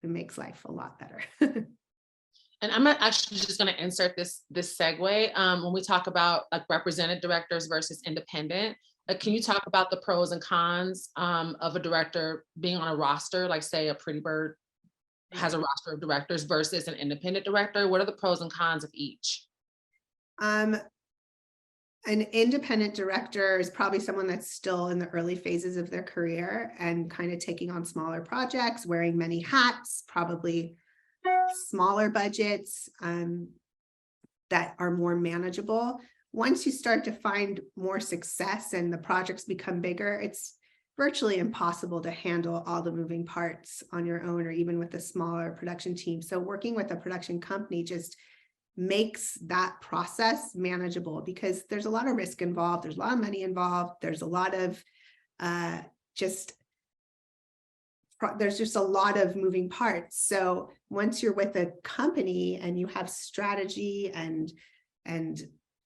[SPEAKER 2] makes life a lot better.
[SPEAKER 1] And I'm actually just going to insert this segue. When we talk about like represented directors versus independent, can you talk about the pros and cons of a director being on a roster, like say a Prettybird has a roster of directors versus an independent director? What are the pros and cons of each?
[SPEAKER 2] An independent director is probably someone that's still in the early phases of their career and kind of taking on smaller projects, wearing many hats, probably smaller budgets that are more manageable. Once you start to find more success and the projects become bigger, it's virtually impossible to handle all the moving parts on your own, or even with a smaller production team. So working with a production company just makes that process manageable, because there's a lot of risk involved. There's a lot of money involved. There's a lot of there's just a lot of moving parts. So once you're with a company and you have strategy and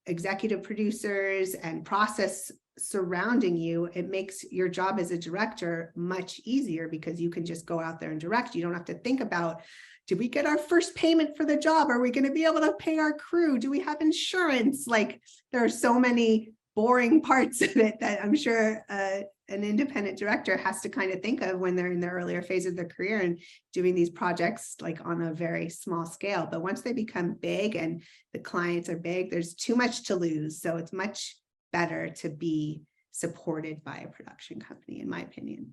[SPEAKER 2] executive producers and process surrounding you, it makes your job as a director much easier, because you can just go out there and direct. You don't have to think about, did we get our first payment for the job? Are we going to be able to pay our crew? Do we have insurance? Like, there are so many boring parts of it that I'm sure an independent director has to kind of think of when they're in the earlier phase of their career and doing these projects like on a very small scale. But once they become big and the clients are big, there's too much to lose. So it's much better to be supported by a production company, in my opinion.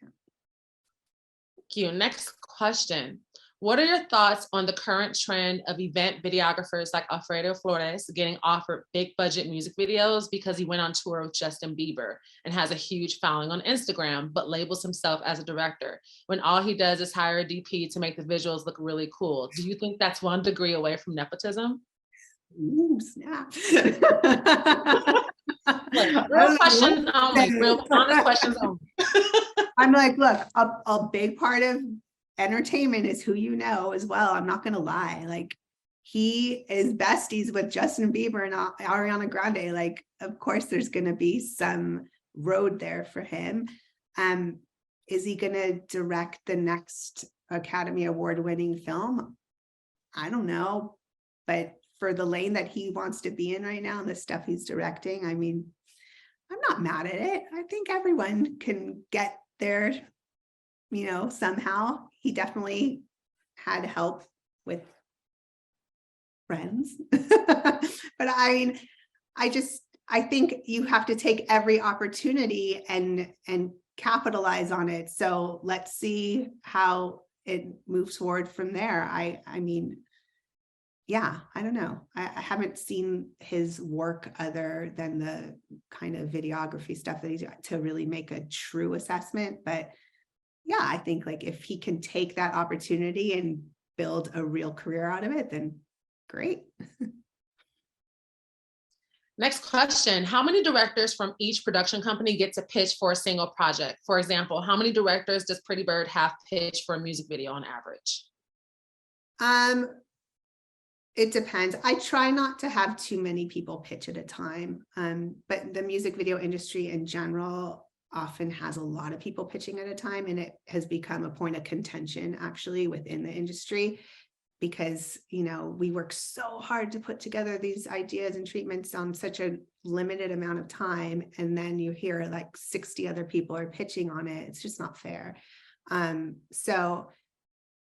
[SPEAKER 2] Yeah.
[SPEAKER 1] Thank you. Next question. What are your thoughts on the current trend of event videographers like Alfredo Flores getting offered big budget music videos because he went on tour with Justin Bieber and has a huge following on Instagram, but labels himself as a director, when all he does is hire a DP to make the visuals look really cool? Do you think that's one degree away from nepotism?
[SPEAKER 2] Ooh, snap.
[SPEAKER 1] Look, real questions only, real honest questions only.
[SPEAKER 2] I'm like, look, a big part of entertainment is who you know as well. I'm not going to lie. Like, he is besties with Justin Bieber and Ariana Grande. Like, of course, there's going to be some road there for him. Is he going to direct the next Academy Award winning film? I don't know. But for the lane that he wants to be in right now and the stuff he's directing, I mean, I'm not mad at it. I think everyone can get there, you know, somehow. He definitely had help with friends. But I mean, I think you have to take every opportunity and capitalize on it. So let's see how it moves forward from there. I mean, yeah, I don't know. I haven't seen his work other than the kind of videography stuff that he's got to really make a true assessment. But yeah, I think like if he can take that opportunity and build a real career out of it, then great.
[SPEAKER 1] Next question. How many directors from each production company get to pitch for a single project? For example, how many directors does Prettybird have pitch for a music video on average?
[SPEAKER 2] It depends. I try not to have too many people pitch at a time, but the music video industry in general often has a lot of people pitching at a time, and it has become a point of contention actually within the industry, because, you know, we work so hard to put together these ideas and treatments on such a limited amount of time, and then you hear like 60 other people are pitching on it. It's just not fair. So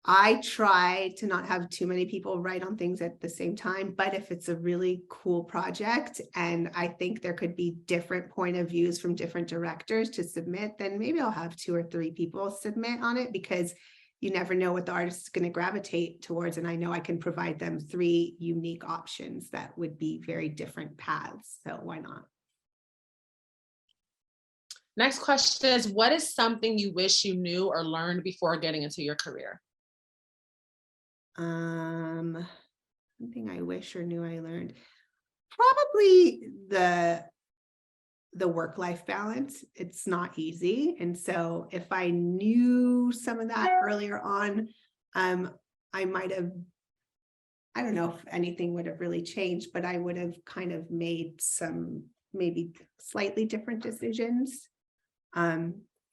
[SPEAKER 2] I try to not have too many people write on things at the same time, but if it's a really cool project and I think there could be different point of views from different directors to submit, then maybe I'll have 2 or 3 people submit on it, because you never know what the artist is going to gravitate towards. And I know I can provide them 3 unique options that would be very different paths. So why not?
[SPEAKER 1] Next question is, what is something you wish you knew or learned before getting into your career?
[SPEAKER 2] Something I wish or knew I learned. Probably the work-life balance. It's not easy. And so if I knew some of that earlier on, I might have, I don't know if anything would have really changed, but I would have kind of made some maybe slightly different decisions.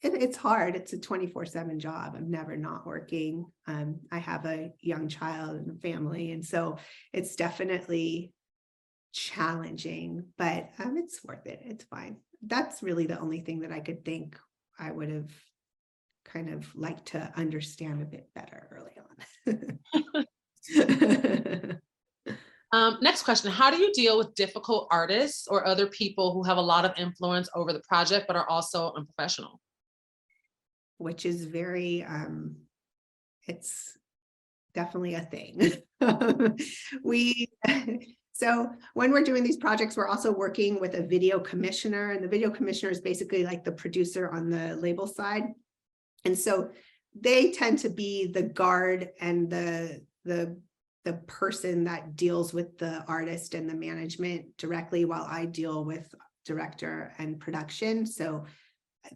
[SPEAKER 2] It's hard. It's a 24/7 job. I'm never not working. I have a young child and a family. And so it's definitely challenging, but it's worth it. It's fine. That's really the only thing that I could think I would have kind of liked to understand a bit better early on.
[SPEAKER 1] Next question. How do you deal with difficult artists or other people who have a lot of influence over the project, but are also unprofessional?
[SPEAKER 2] Which is very, it's definitely a thing. So when we're doing these projects, we're also working with a video commissioner, and the video commissioner is basically like the producer on the label side. And so they tend to be the guard and the person that deals with the artist and the management directly, while I deal with director and production. So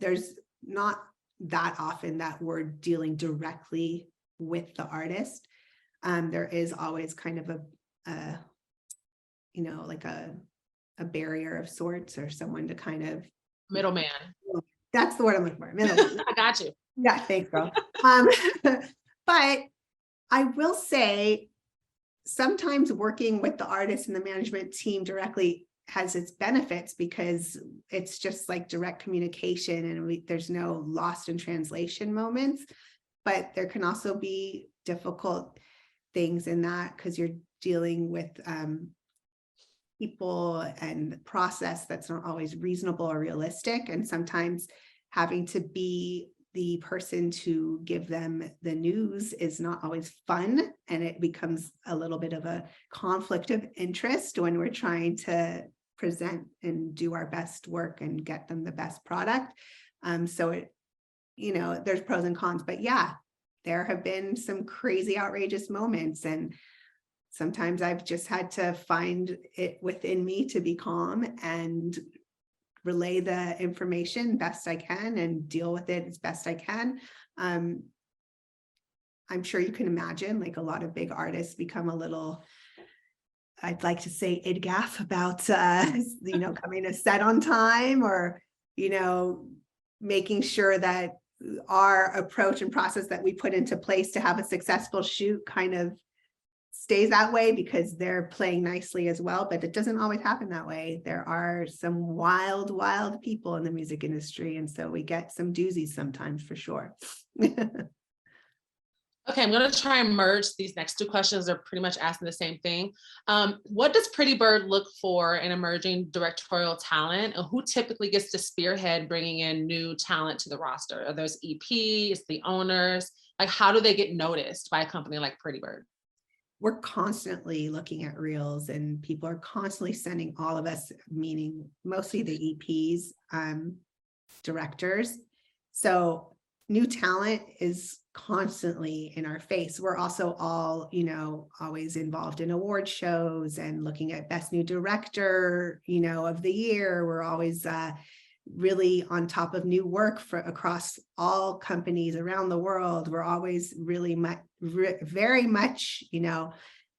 [SPEAKER 2] there's not that often that we're dealing directly with the artist. There is always kind of a like a barrier of sorts, or someone to kind of
[SPEAKER 1] Middleman.
[SPEAKER 2] That's the word I'm looking for. Middleman.
[SPEAKER 1] I got you.
[SPEAKER 2] Yeah, thanks, girl. But I will say, sometimes working with the artist and the management team directly has its benefits, because it's just like direct communication, and there's no lost in translation moments. But there can also be difficult things in that, because you're dealing with people and the process that's not always reasonable or realistic, and sometimes having to be the person to give them the news is not always fun, and it becomes a little bit of a conflict of interest when we're trying to present and do our best work and get them the best product. So it, there's pros and cons, but yeah, there have been some crazy, outrageous moments, and sometimes I've just had to find it within me to be calm and relay the information best I can and deal with it as best I can. I'm sure you can imagine, like, a lot of big artists become a little, I'd like to say, idgaff about, coming to set on time, or, making sure that our approach and process that we put into place to have a successful shoot kind of stays that way, because they're playing nicely as well. But it doesn't always happen that way. There are some wild, wild people in the music industry. And so we get some doozies sometimes, for sure.
[SPEAKER 1] Okay, I'm going to try and merge these next 2 questions. They're pretty much asking the same thing. What does Prettybird look for in emerging directorial talent, and who typically gets to spearhead bringing in new talent to the roster? Are those EPs, the owners? Like, how do they get noticed by a company like Prettybird?
[SPEAKER 2] We're constantly looking at reels, and people are constantly sending all of us, meaning mostly the EPs, directors. So new talent is constantly in our face. We're also all, always involved in award shows and looking at best new director, of the year. We're always really on top of new work across all companies around the world. We're always really very much,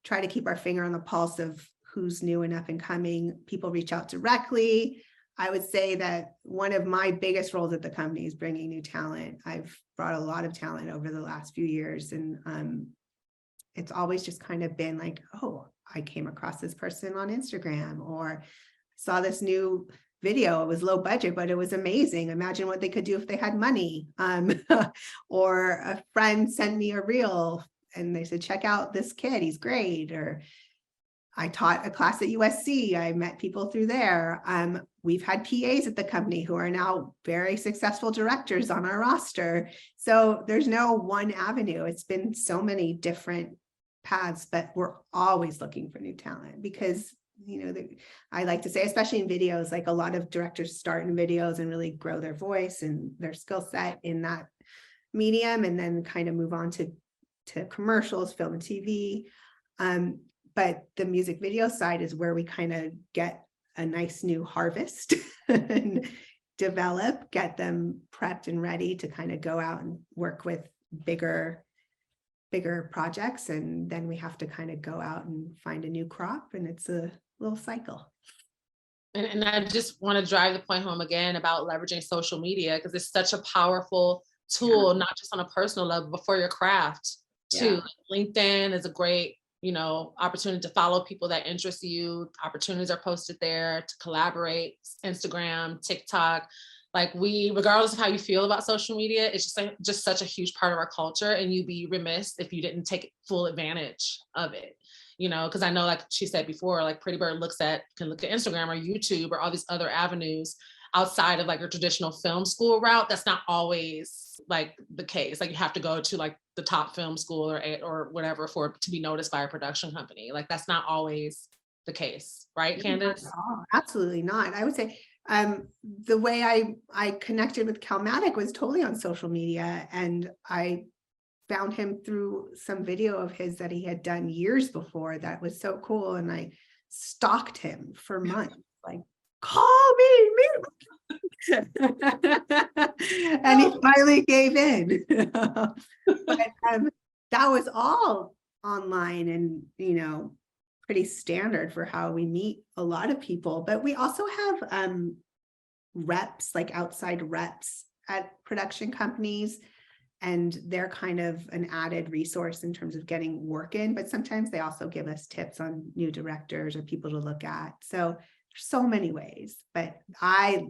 [SPEAKER 2] try to keep our finger on the pulse of who's new and up and coming. People reach out directly. I would say that one of my biggest roles at the company is bringing new talent. I've brought a lot of talent over the last few years, and it's always just kind of been like, oh, I came across this person on Instagram, or saw this new video. It was low budget, but it was amazing. Imagine what they could do if they had money. Or a friend sent me a reel and they said, check out this kid, he's great. Or I taught a class at USC. I met people through there. We've had PAs at the company who are now very successful directors on our roster. So there's no one avenue. It's been so many different paths, but we're always looking for new talent because, you know, I like to say, especially in videos, like a lot of directors start in videos and really grow their voice and their skill set in that medium, and then kind of move on to commercials, film and TV. But the music video side is where we kind of get a nice new harvest and develop, get them prepped and ready to kind of go out and work with bigger projects. And then we have to kind of go out and find a new crop, and it's a little cycle.
[SPEAKER 1] And I just want to drive the point home again about leveraging social media, because it's such a powerful tool, not just on a personal level, but for your craft too. LinkedIn is a great, you know, opportunity to follow people that interest you. Opportunities are posted there to collaborate. Instagram, TikTok, like regardless of how you feel about social media, it's just such a huge part of our culture, and you'd be remiss if you didn't take full advantage of it. You know, because I know, like she said before, like Prettybird can look at Instagram or YouTube or all these other avenues outside of like your traditional film school route. That's not always like the case. Like you have to go to like the top film school or whatever to be noticed by a production company. Like that's not always the case, right, Candice?
[SPEAKER 2] Absolutely not. I would say the way I connected with Calmatic was totally on social media, and I found him through some video of his that he had done years before that was so cool, and I stalked him for months, like, call me. And he finally gave in. But that was all online and, you know, pretty standard for how we meet a lot of people. But we also have reps, like outside reps at production companies, and they're kind of an added resource in terms of getting work in, but sometimes they also give us tips on new directors or people to look at. So there's so many ways, but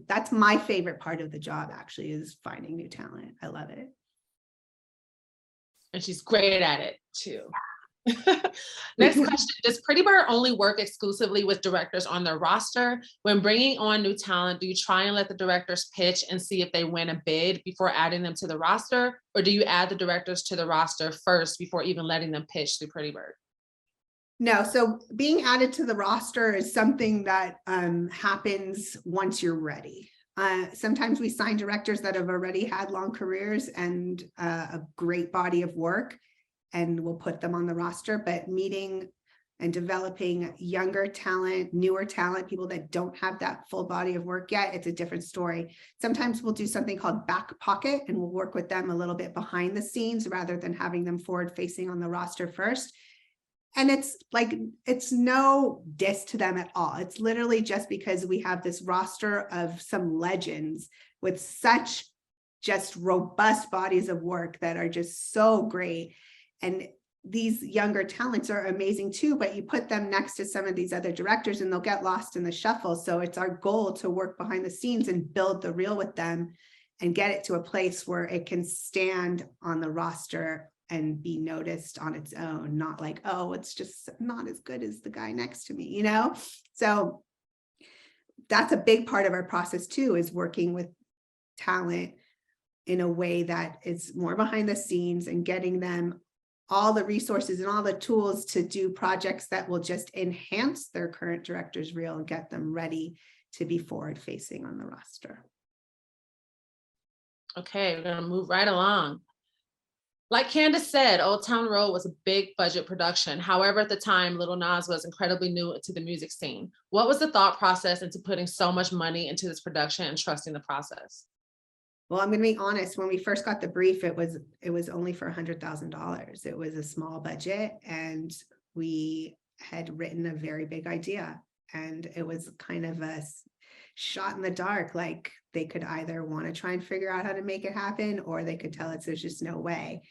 [SPEAKER 2] that's my favorite part of the job, actually, is finding new talent. I love it.
[SPEAKER 1] And she's great at it too. Next question, does Prettybird only work exclusively with directors on their roster? When bringing on new talent, do you try and let the directors pitch and see if they win a bid before adding them to the roster? Or do you add the directors to the roster first before even letting them pitch through Prettybird?
[SPEAKER 2] No, so being added to the roster is something that happens once you're ready. Sometimes we sign directors that have already had long careers and a great body of work, and we'll put them on the roster. But meeting and developing younger talent, newer talent, people that don't have that full body of work yet, it's a different story. Sometimes we'll do something called back pocket, and we'll work with them a little bit behind the scenes rather than having them forward facing on the roster first. And it's no diss to them at all. It's literally just because we have this roster of some legends with such just robust bodies of work that are just so great. And these younger talents are amazing too, but you put them next to some of these other directors and they'll get lost in the shuffle. So it's our goal to work behind the scenes and build the reel with them and get it to a place where it can stand on the roster and be noticed on its own, not like, oh, it's just not as good as the guy next to me, you know? So that's a big part of our process too, is working with talent in a way that is more behind the scenes and getting them all the resources and all the tools to do projects that will just enhance their current director's reel and get them ready to be forward facing on the roster.
[SPEAKER 1] Okay, we're gonna move right along. Like Candice said, Old Town Road was a big budget production. However, at the time, Lil Nas was incredibly new to the music scene. What was the thought process into putting so much money into this production and trusting the process?
[SPEAKER 2] Well, I'm going to be honest. When we first got the brief, it was only for $100,000. It was a small budget, and we had written a very big idea, and it was kind of a shot in the dark. Like they could either want to try and figure out how to make it happen, or they could tell us there's just no way.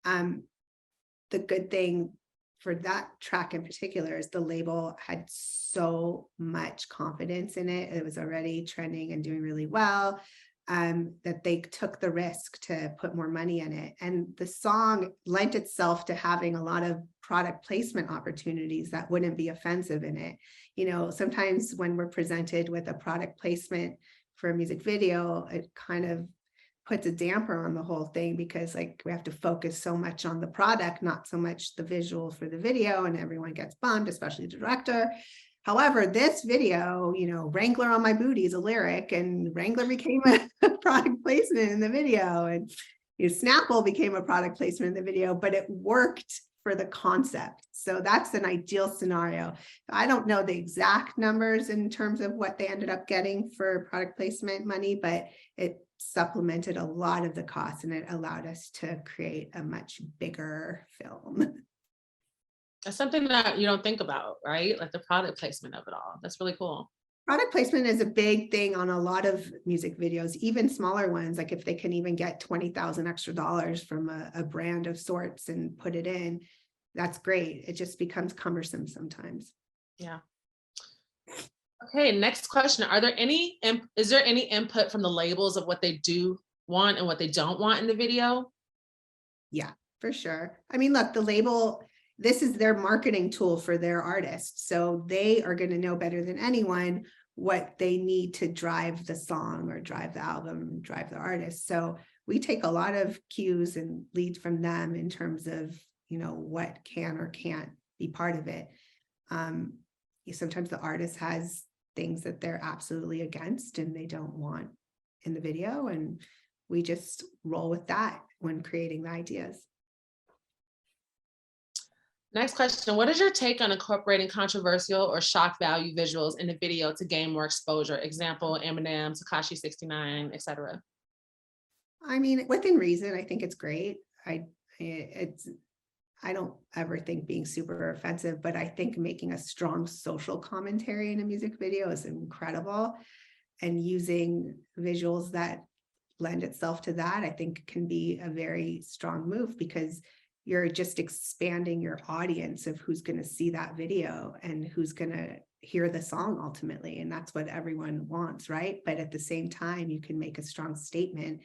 [SPEAKER 2] The good thing for that track in particular is the label had so much confidence in it. It was already trending and doing really well, that they took the risk to put more money in it. And the song lent itself to having a lot of product placement opportunities that wouldn't be offensive in it. You know, sometimes when we're presented with a product placement for a music video, it kind of puts a damper on the whole thing, because like we have to focus so much on the product, not so much the visual for the video, and everyone gets bummed, especially the director. However, this video, you know, Wrangler on my booty is a lyric, and Wrangler became a product placement in the video, and Snapple became a product placement in the video, but it worked for the concept. So that's an ideal scenario. I don't know the exact numbers in terms of what they ended up getting for product placement money, but it supplemented a lot of the costs, and it allowed us to create a much bigger film.
[SPEAKER 1] That's something that you don't think about, right? Like the product placement of it all. That's really cool.
[SPEAKER 2] Product placement is a big thing on a lot of music videos, even smaller ones. Like if they can even get $20,000 extra from a brand of sorts and put it in, that's great. It just becomes cumbersome sometimes.
[SPEAKER 1] Yeah. Okay, next question. Is there any input from the labels of what they do want and what they don't want in the video?
[SPEAKER 2] Yeah, for sure. I mean, look, the label, this is their marketing tool for their artists. So they are going to know better than anyone what they need to drive the song or drive the album, drive the artist. So we take a lot of cues and leads from them in terms of, you know, what can or can't be part of it. Sometimes the artist has things that they're absolutely against and they don't want in the video, and we just roll with that when creating the ideas.
[SPEAKER 1] Next question. What is your take on incorporating controversial or shock value visuals in the video to gain more exposure? Example, Eminem, Tekashi 69, etc.
[SPEAKER 2] I mean, within reason, I think it's great. I don't ever think being super offensive, but I think making a strong social commentary in a music video is incredible. And using visuals that lend itself to that, I think can be a very strong move, because you're just expanding your audience of who's going to see that video and who's going to hear the song ultimately. And that's what everyone wants, right? But at the same time, you can make a strong statement,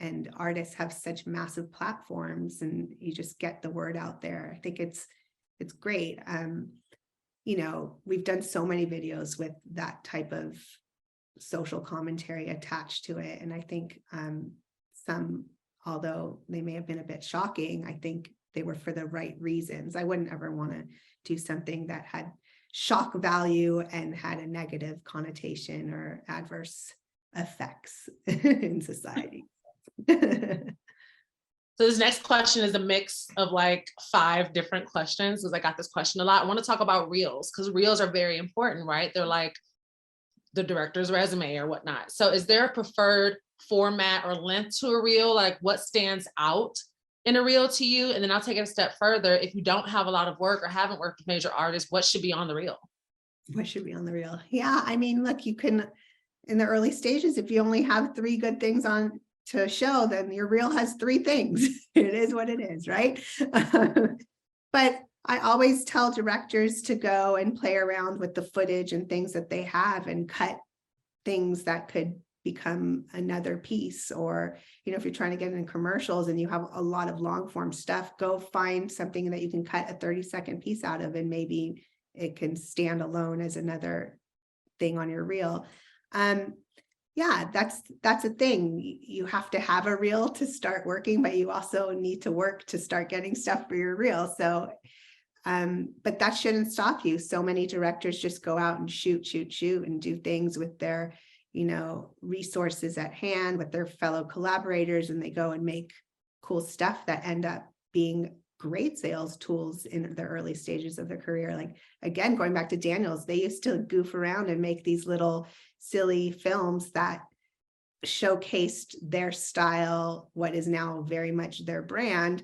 [SPEAKER 2] and artists have such massive platforms, and you just get the word out there. I think it's great. You know, we've done so many videos with that type of social commentary attached to it. And I think some, although they may have been a bit shocking, I think they were for the right reasons. I wouldn't ever want to do something that had shock value and had a negative connotation or adverse effects in society.
[SPEAKER 1] So this next question is a mix of like 5 different questions, because I got this question a lot. I want to talk about reels, because reels are very important, right? They're like the director's resume or whatnot. So is there a preferred format or length to a reel? Like what stands out in a reel to you? And then I'll take it a step further. If you don't have a lot of work or haven't worked with major artists, what should be on the reel?
[SPEAKER 2] What should be on the reel? Yeah, I mean, look, you can, in the early stages, if you only have 3 good things on to show, then your reel has 3 things. It is what it is, right? But I always tell directors to go and play around with the footage and things that they have and cut things that could become another piece. Or, you know, if you're trying to get in commercials and you have a lot of long form stuff, go find something that you can cut a 30-second piece out of, and maybe it can stand alone as another thing on your reel. Yeah, that's a thing. You have to have a reel to start working, but you also need to work to start getting stuff for your reel. So, but that shouldn't stop you. So many directors just go out and shoot and do things with their, you know, resources at hand, with their fellow collaborators, and they go and make cool stuff that end up being great sales tools in the early stages of their career. Like, again, going back to Daniels, they used to goof around and make these little silly films that showcased their style, what is now very much their brand.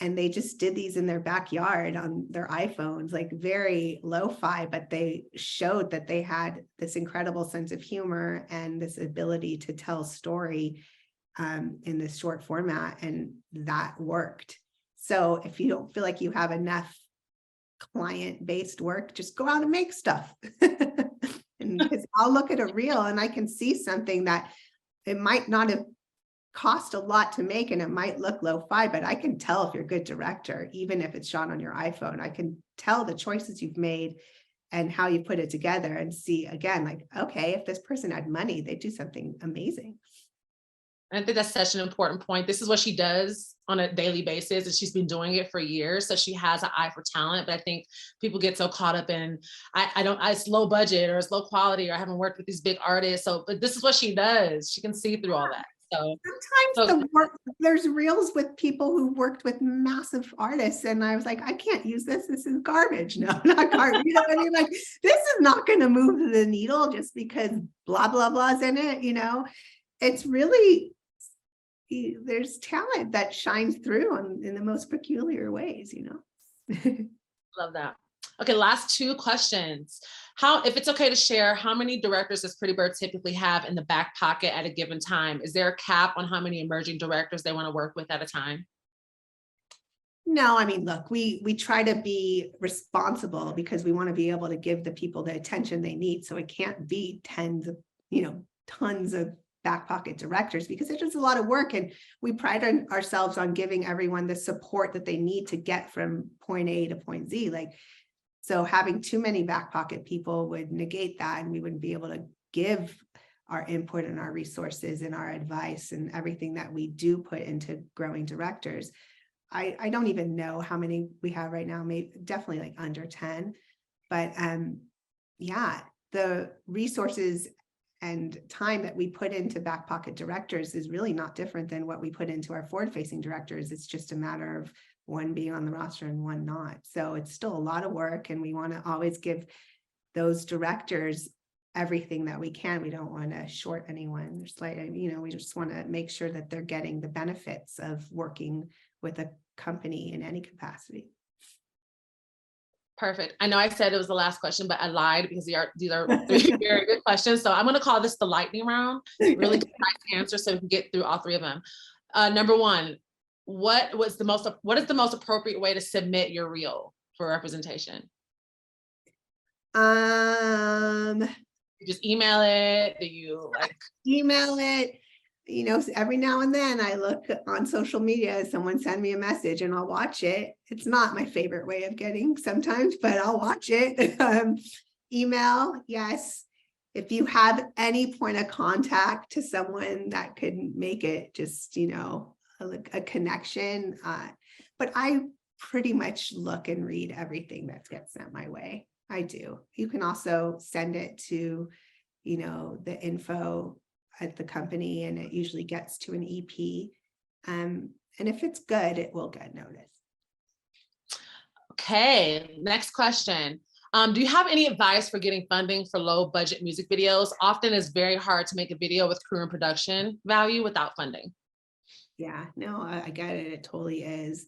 [SPEAKER 2] And they just did these in their backyard on their iPhones, like very lo-fi, but they showed that they had this incredible sense of humor and this ability to tell story in this short format, and that worked. So if you don't feel like you have enough client-based work, just go out and make stuff. And because I'll look at a reel and I can see something that it might not have cost a lot to make and it might look lo-fi, but I can tell if you're a good director, even if it's shot on your iPhone. I can tell the choices you've made and how you put it together and see again, like, okay, if this person had money, they'd do something amazing.
[SPEAKER 1] I think that's such an important point. This is what she does on a daily basis, and she's been doing it for years. So she has an eye for talent. But I think people get so caught up in, it's low budget or it's low quality or I haven't worked with these big artists. So, but this is what she does. She can see through all that. So
[SPEAKER 2] sometimes there's reels with people who worked with massive artists, and I was like, I can't use this. This is garbage. No, not garbage. You know what I mean? Like, this is not going to move the needle just because blah blah blah's in it. You know, it's really, there's talent that shines through in the most peculiar ways. You know.
[SPEAKER 1] Love that. Okay, last two questions. If it's okay to share, how many directors does Prettybird typically have in the back pocket at a given time? Is there a cap on how many emerging directors they want to work with at a time?
[SPEAKER 2] No, I mean, look, we try to be responsible because we want to be able to give the people the attention they need. So it can't be tons of back pocket directors because it's just a lot of work. And we pride ourselves on giving everyone the support that they need to get from point A to point Z. So having too many back pocket people would negate that, and we wouldn't be able to give our input and our resources and our advice and everything that we do put into growing directors. I don't even know how many we have right now, maybe definitely like under 10. But yeah, the resources and time that we put into back pocket directors is really not different than what we put into our forward facing directors. It's just a matter of one being on the roster and one not. So it's still a lot of work, and we want to always give those directors everything that we can. We don't want to short anyone. There's we just want to make sure that they're getting the benefits of working with a company in any capacity.
[SPEAKER 1] Perfect. I know I said it was the last question, but I lied because these are three very good questions. So I'm going to call this the lightning round. Really good answer so we can get through all three of them. Number one, what is the most appropriate way to submit your reel for representation?
[SPEAKER 2] You
[SPEAKER 1] just email it? Do you
[SPEAKER 2] email it? Every now and then I look on social media, someone send me a message and I'll watch it. It's not my favorite way of getting sometimes, but I'll watch it. Email, yes. If you have any point of contact to someone that could make it just, a connection. But I pretty much look and read everything that gets sent my way. I do. You can also send it to, the info at the company, and it usually gets to an EP. And if it's good, it will get noticed.
[SPEAKER 1] Okay, next question. Do you have any advice for getting funding for low budget music videos? Often it's very hard to make a video with crew and production value without funding.
[SPEAKER 2] Yeah, no, I get it. It totally is.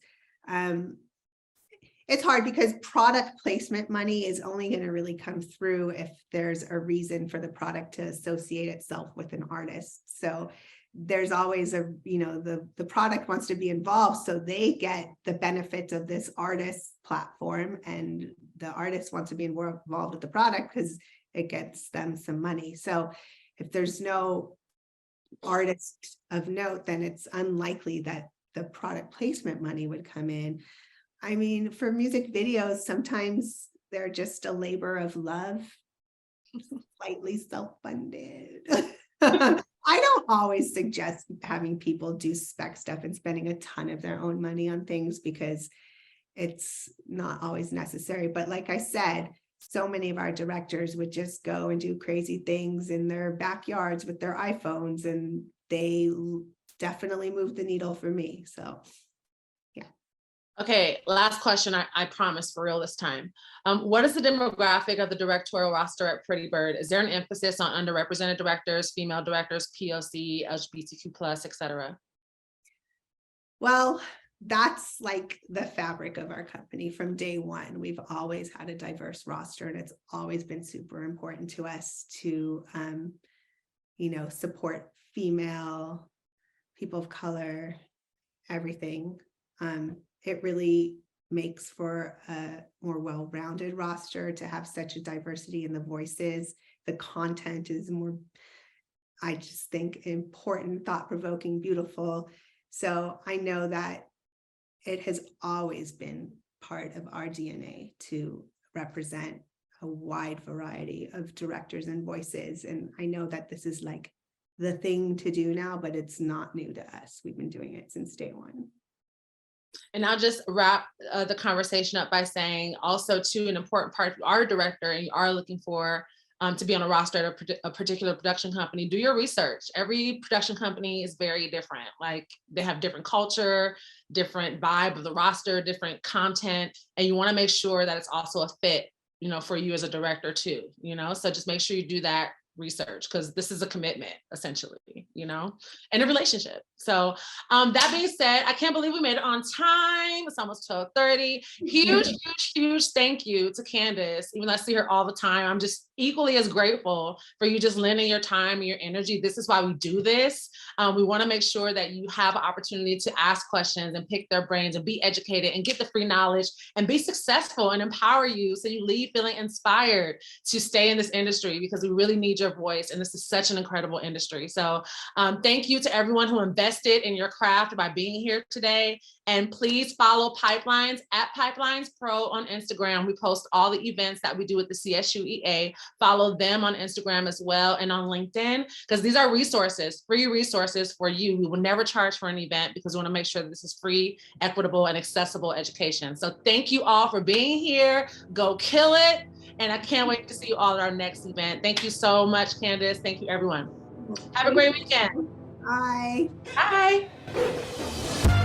[SPEAKER 2] It's hard because product placement money is only going to really come through if there's a reason for the product to associate itself with an artist. So there's always the product wants to be involved so they get the benefits of this artist platform, and the artist wants to be involved with the product because it gets them some money. So if there's no artist of note, then it's unlikely that the product placement money would come in. I mean, for music videos, sometimes they're just a labor of love, slightly self-funded. I don't always suggest having people do spec stuff and spending a ton of their own money on things because it's not always necessary. But like I said, so many of our directors would just go and do crazy things in their backyards with their iPhones, and they definitely moved the needle for me. So, yeah.
[SPEAKER 1] Okay, last question. I promise for real this time. What is the demographic of the directorial roster at Prettybird? Is there an emphasis on underrepresented directors, female directors, POC, LGBTQ+, etc.?
[SPEAKER 2] Well, that's like the fabric of our company from day one. We've always had a diverse roster, and it's always been super important to us to, support female, people of color, everything. It really makes for a more well-rounded roster to have such a diversity in the voices. The content is more, I just think, important, thought-provoking, beautiful. So I know that it has always been part of our DNA to represent a wide variety of directors and voices. And I know that this is like the thing to do now, but it's not new to us. We've been doing it since day one.
[SPEAKER 1] And I'll just wrap the conversation up by saying also too, an important part, if you are a director and you are looking for to be on a roster at a particular production company, do your research. Every production company is very different. Like they have different culture, different vibe of the roster, different content, and you want to make sure that it's also a fit, you know, for you as a director too, you know? So just make sure you do that research, because this is a commitment essentially, you know, and a relationship. So that being said, I can't believe we made it on time. It's almost 12:30. Huge thank you to Candice. Even though I see her all the time, I'm just equally as grateful for you just lending your time and your energy. This is why we do this. We want to make sure that you have an opportunity to ask questions and pick their brains and be educated and get the free knowledge and be successful and empower you so you leave feeling inspired to stay in this industry, because we really need your voice, and this is such an incredible industry. So thank you to everyone who invested in your craft by being here today. And please follow Pipelines at Pipelines Pro on Instagram. We post all the events that we do with the CSUEA. Follow them on Instagram as well and on LinkedIn, because these are resources, free resources for you. We will never charge for an event because we want to make sure that this is free, equitable, and accessible education. So thank you all for being here. Go kill it. And I can't wait to see you all at our next event. Thank you so much, Candice. Thank you, everyone. Have a great weekend.
[SPEAKER 2] Bye.
[SPEAKER 1] Bye.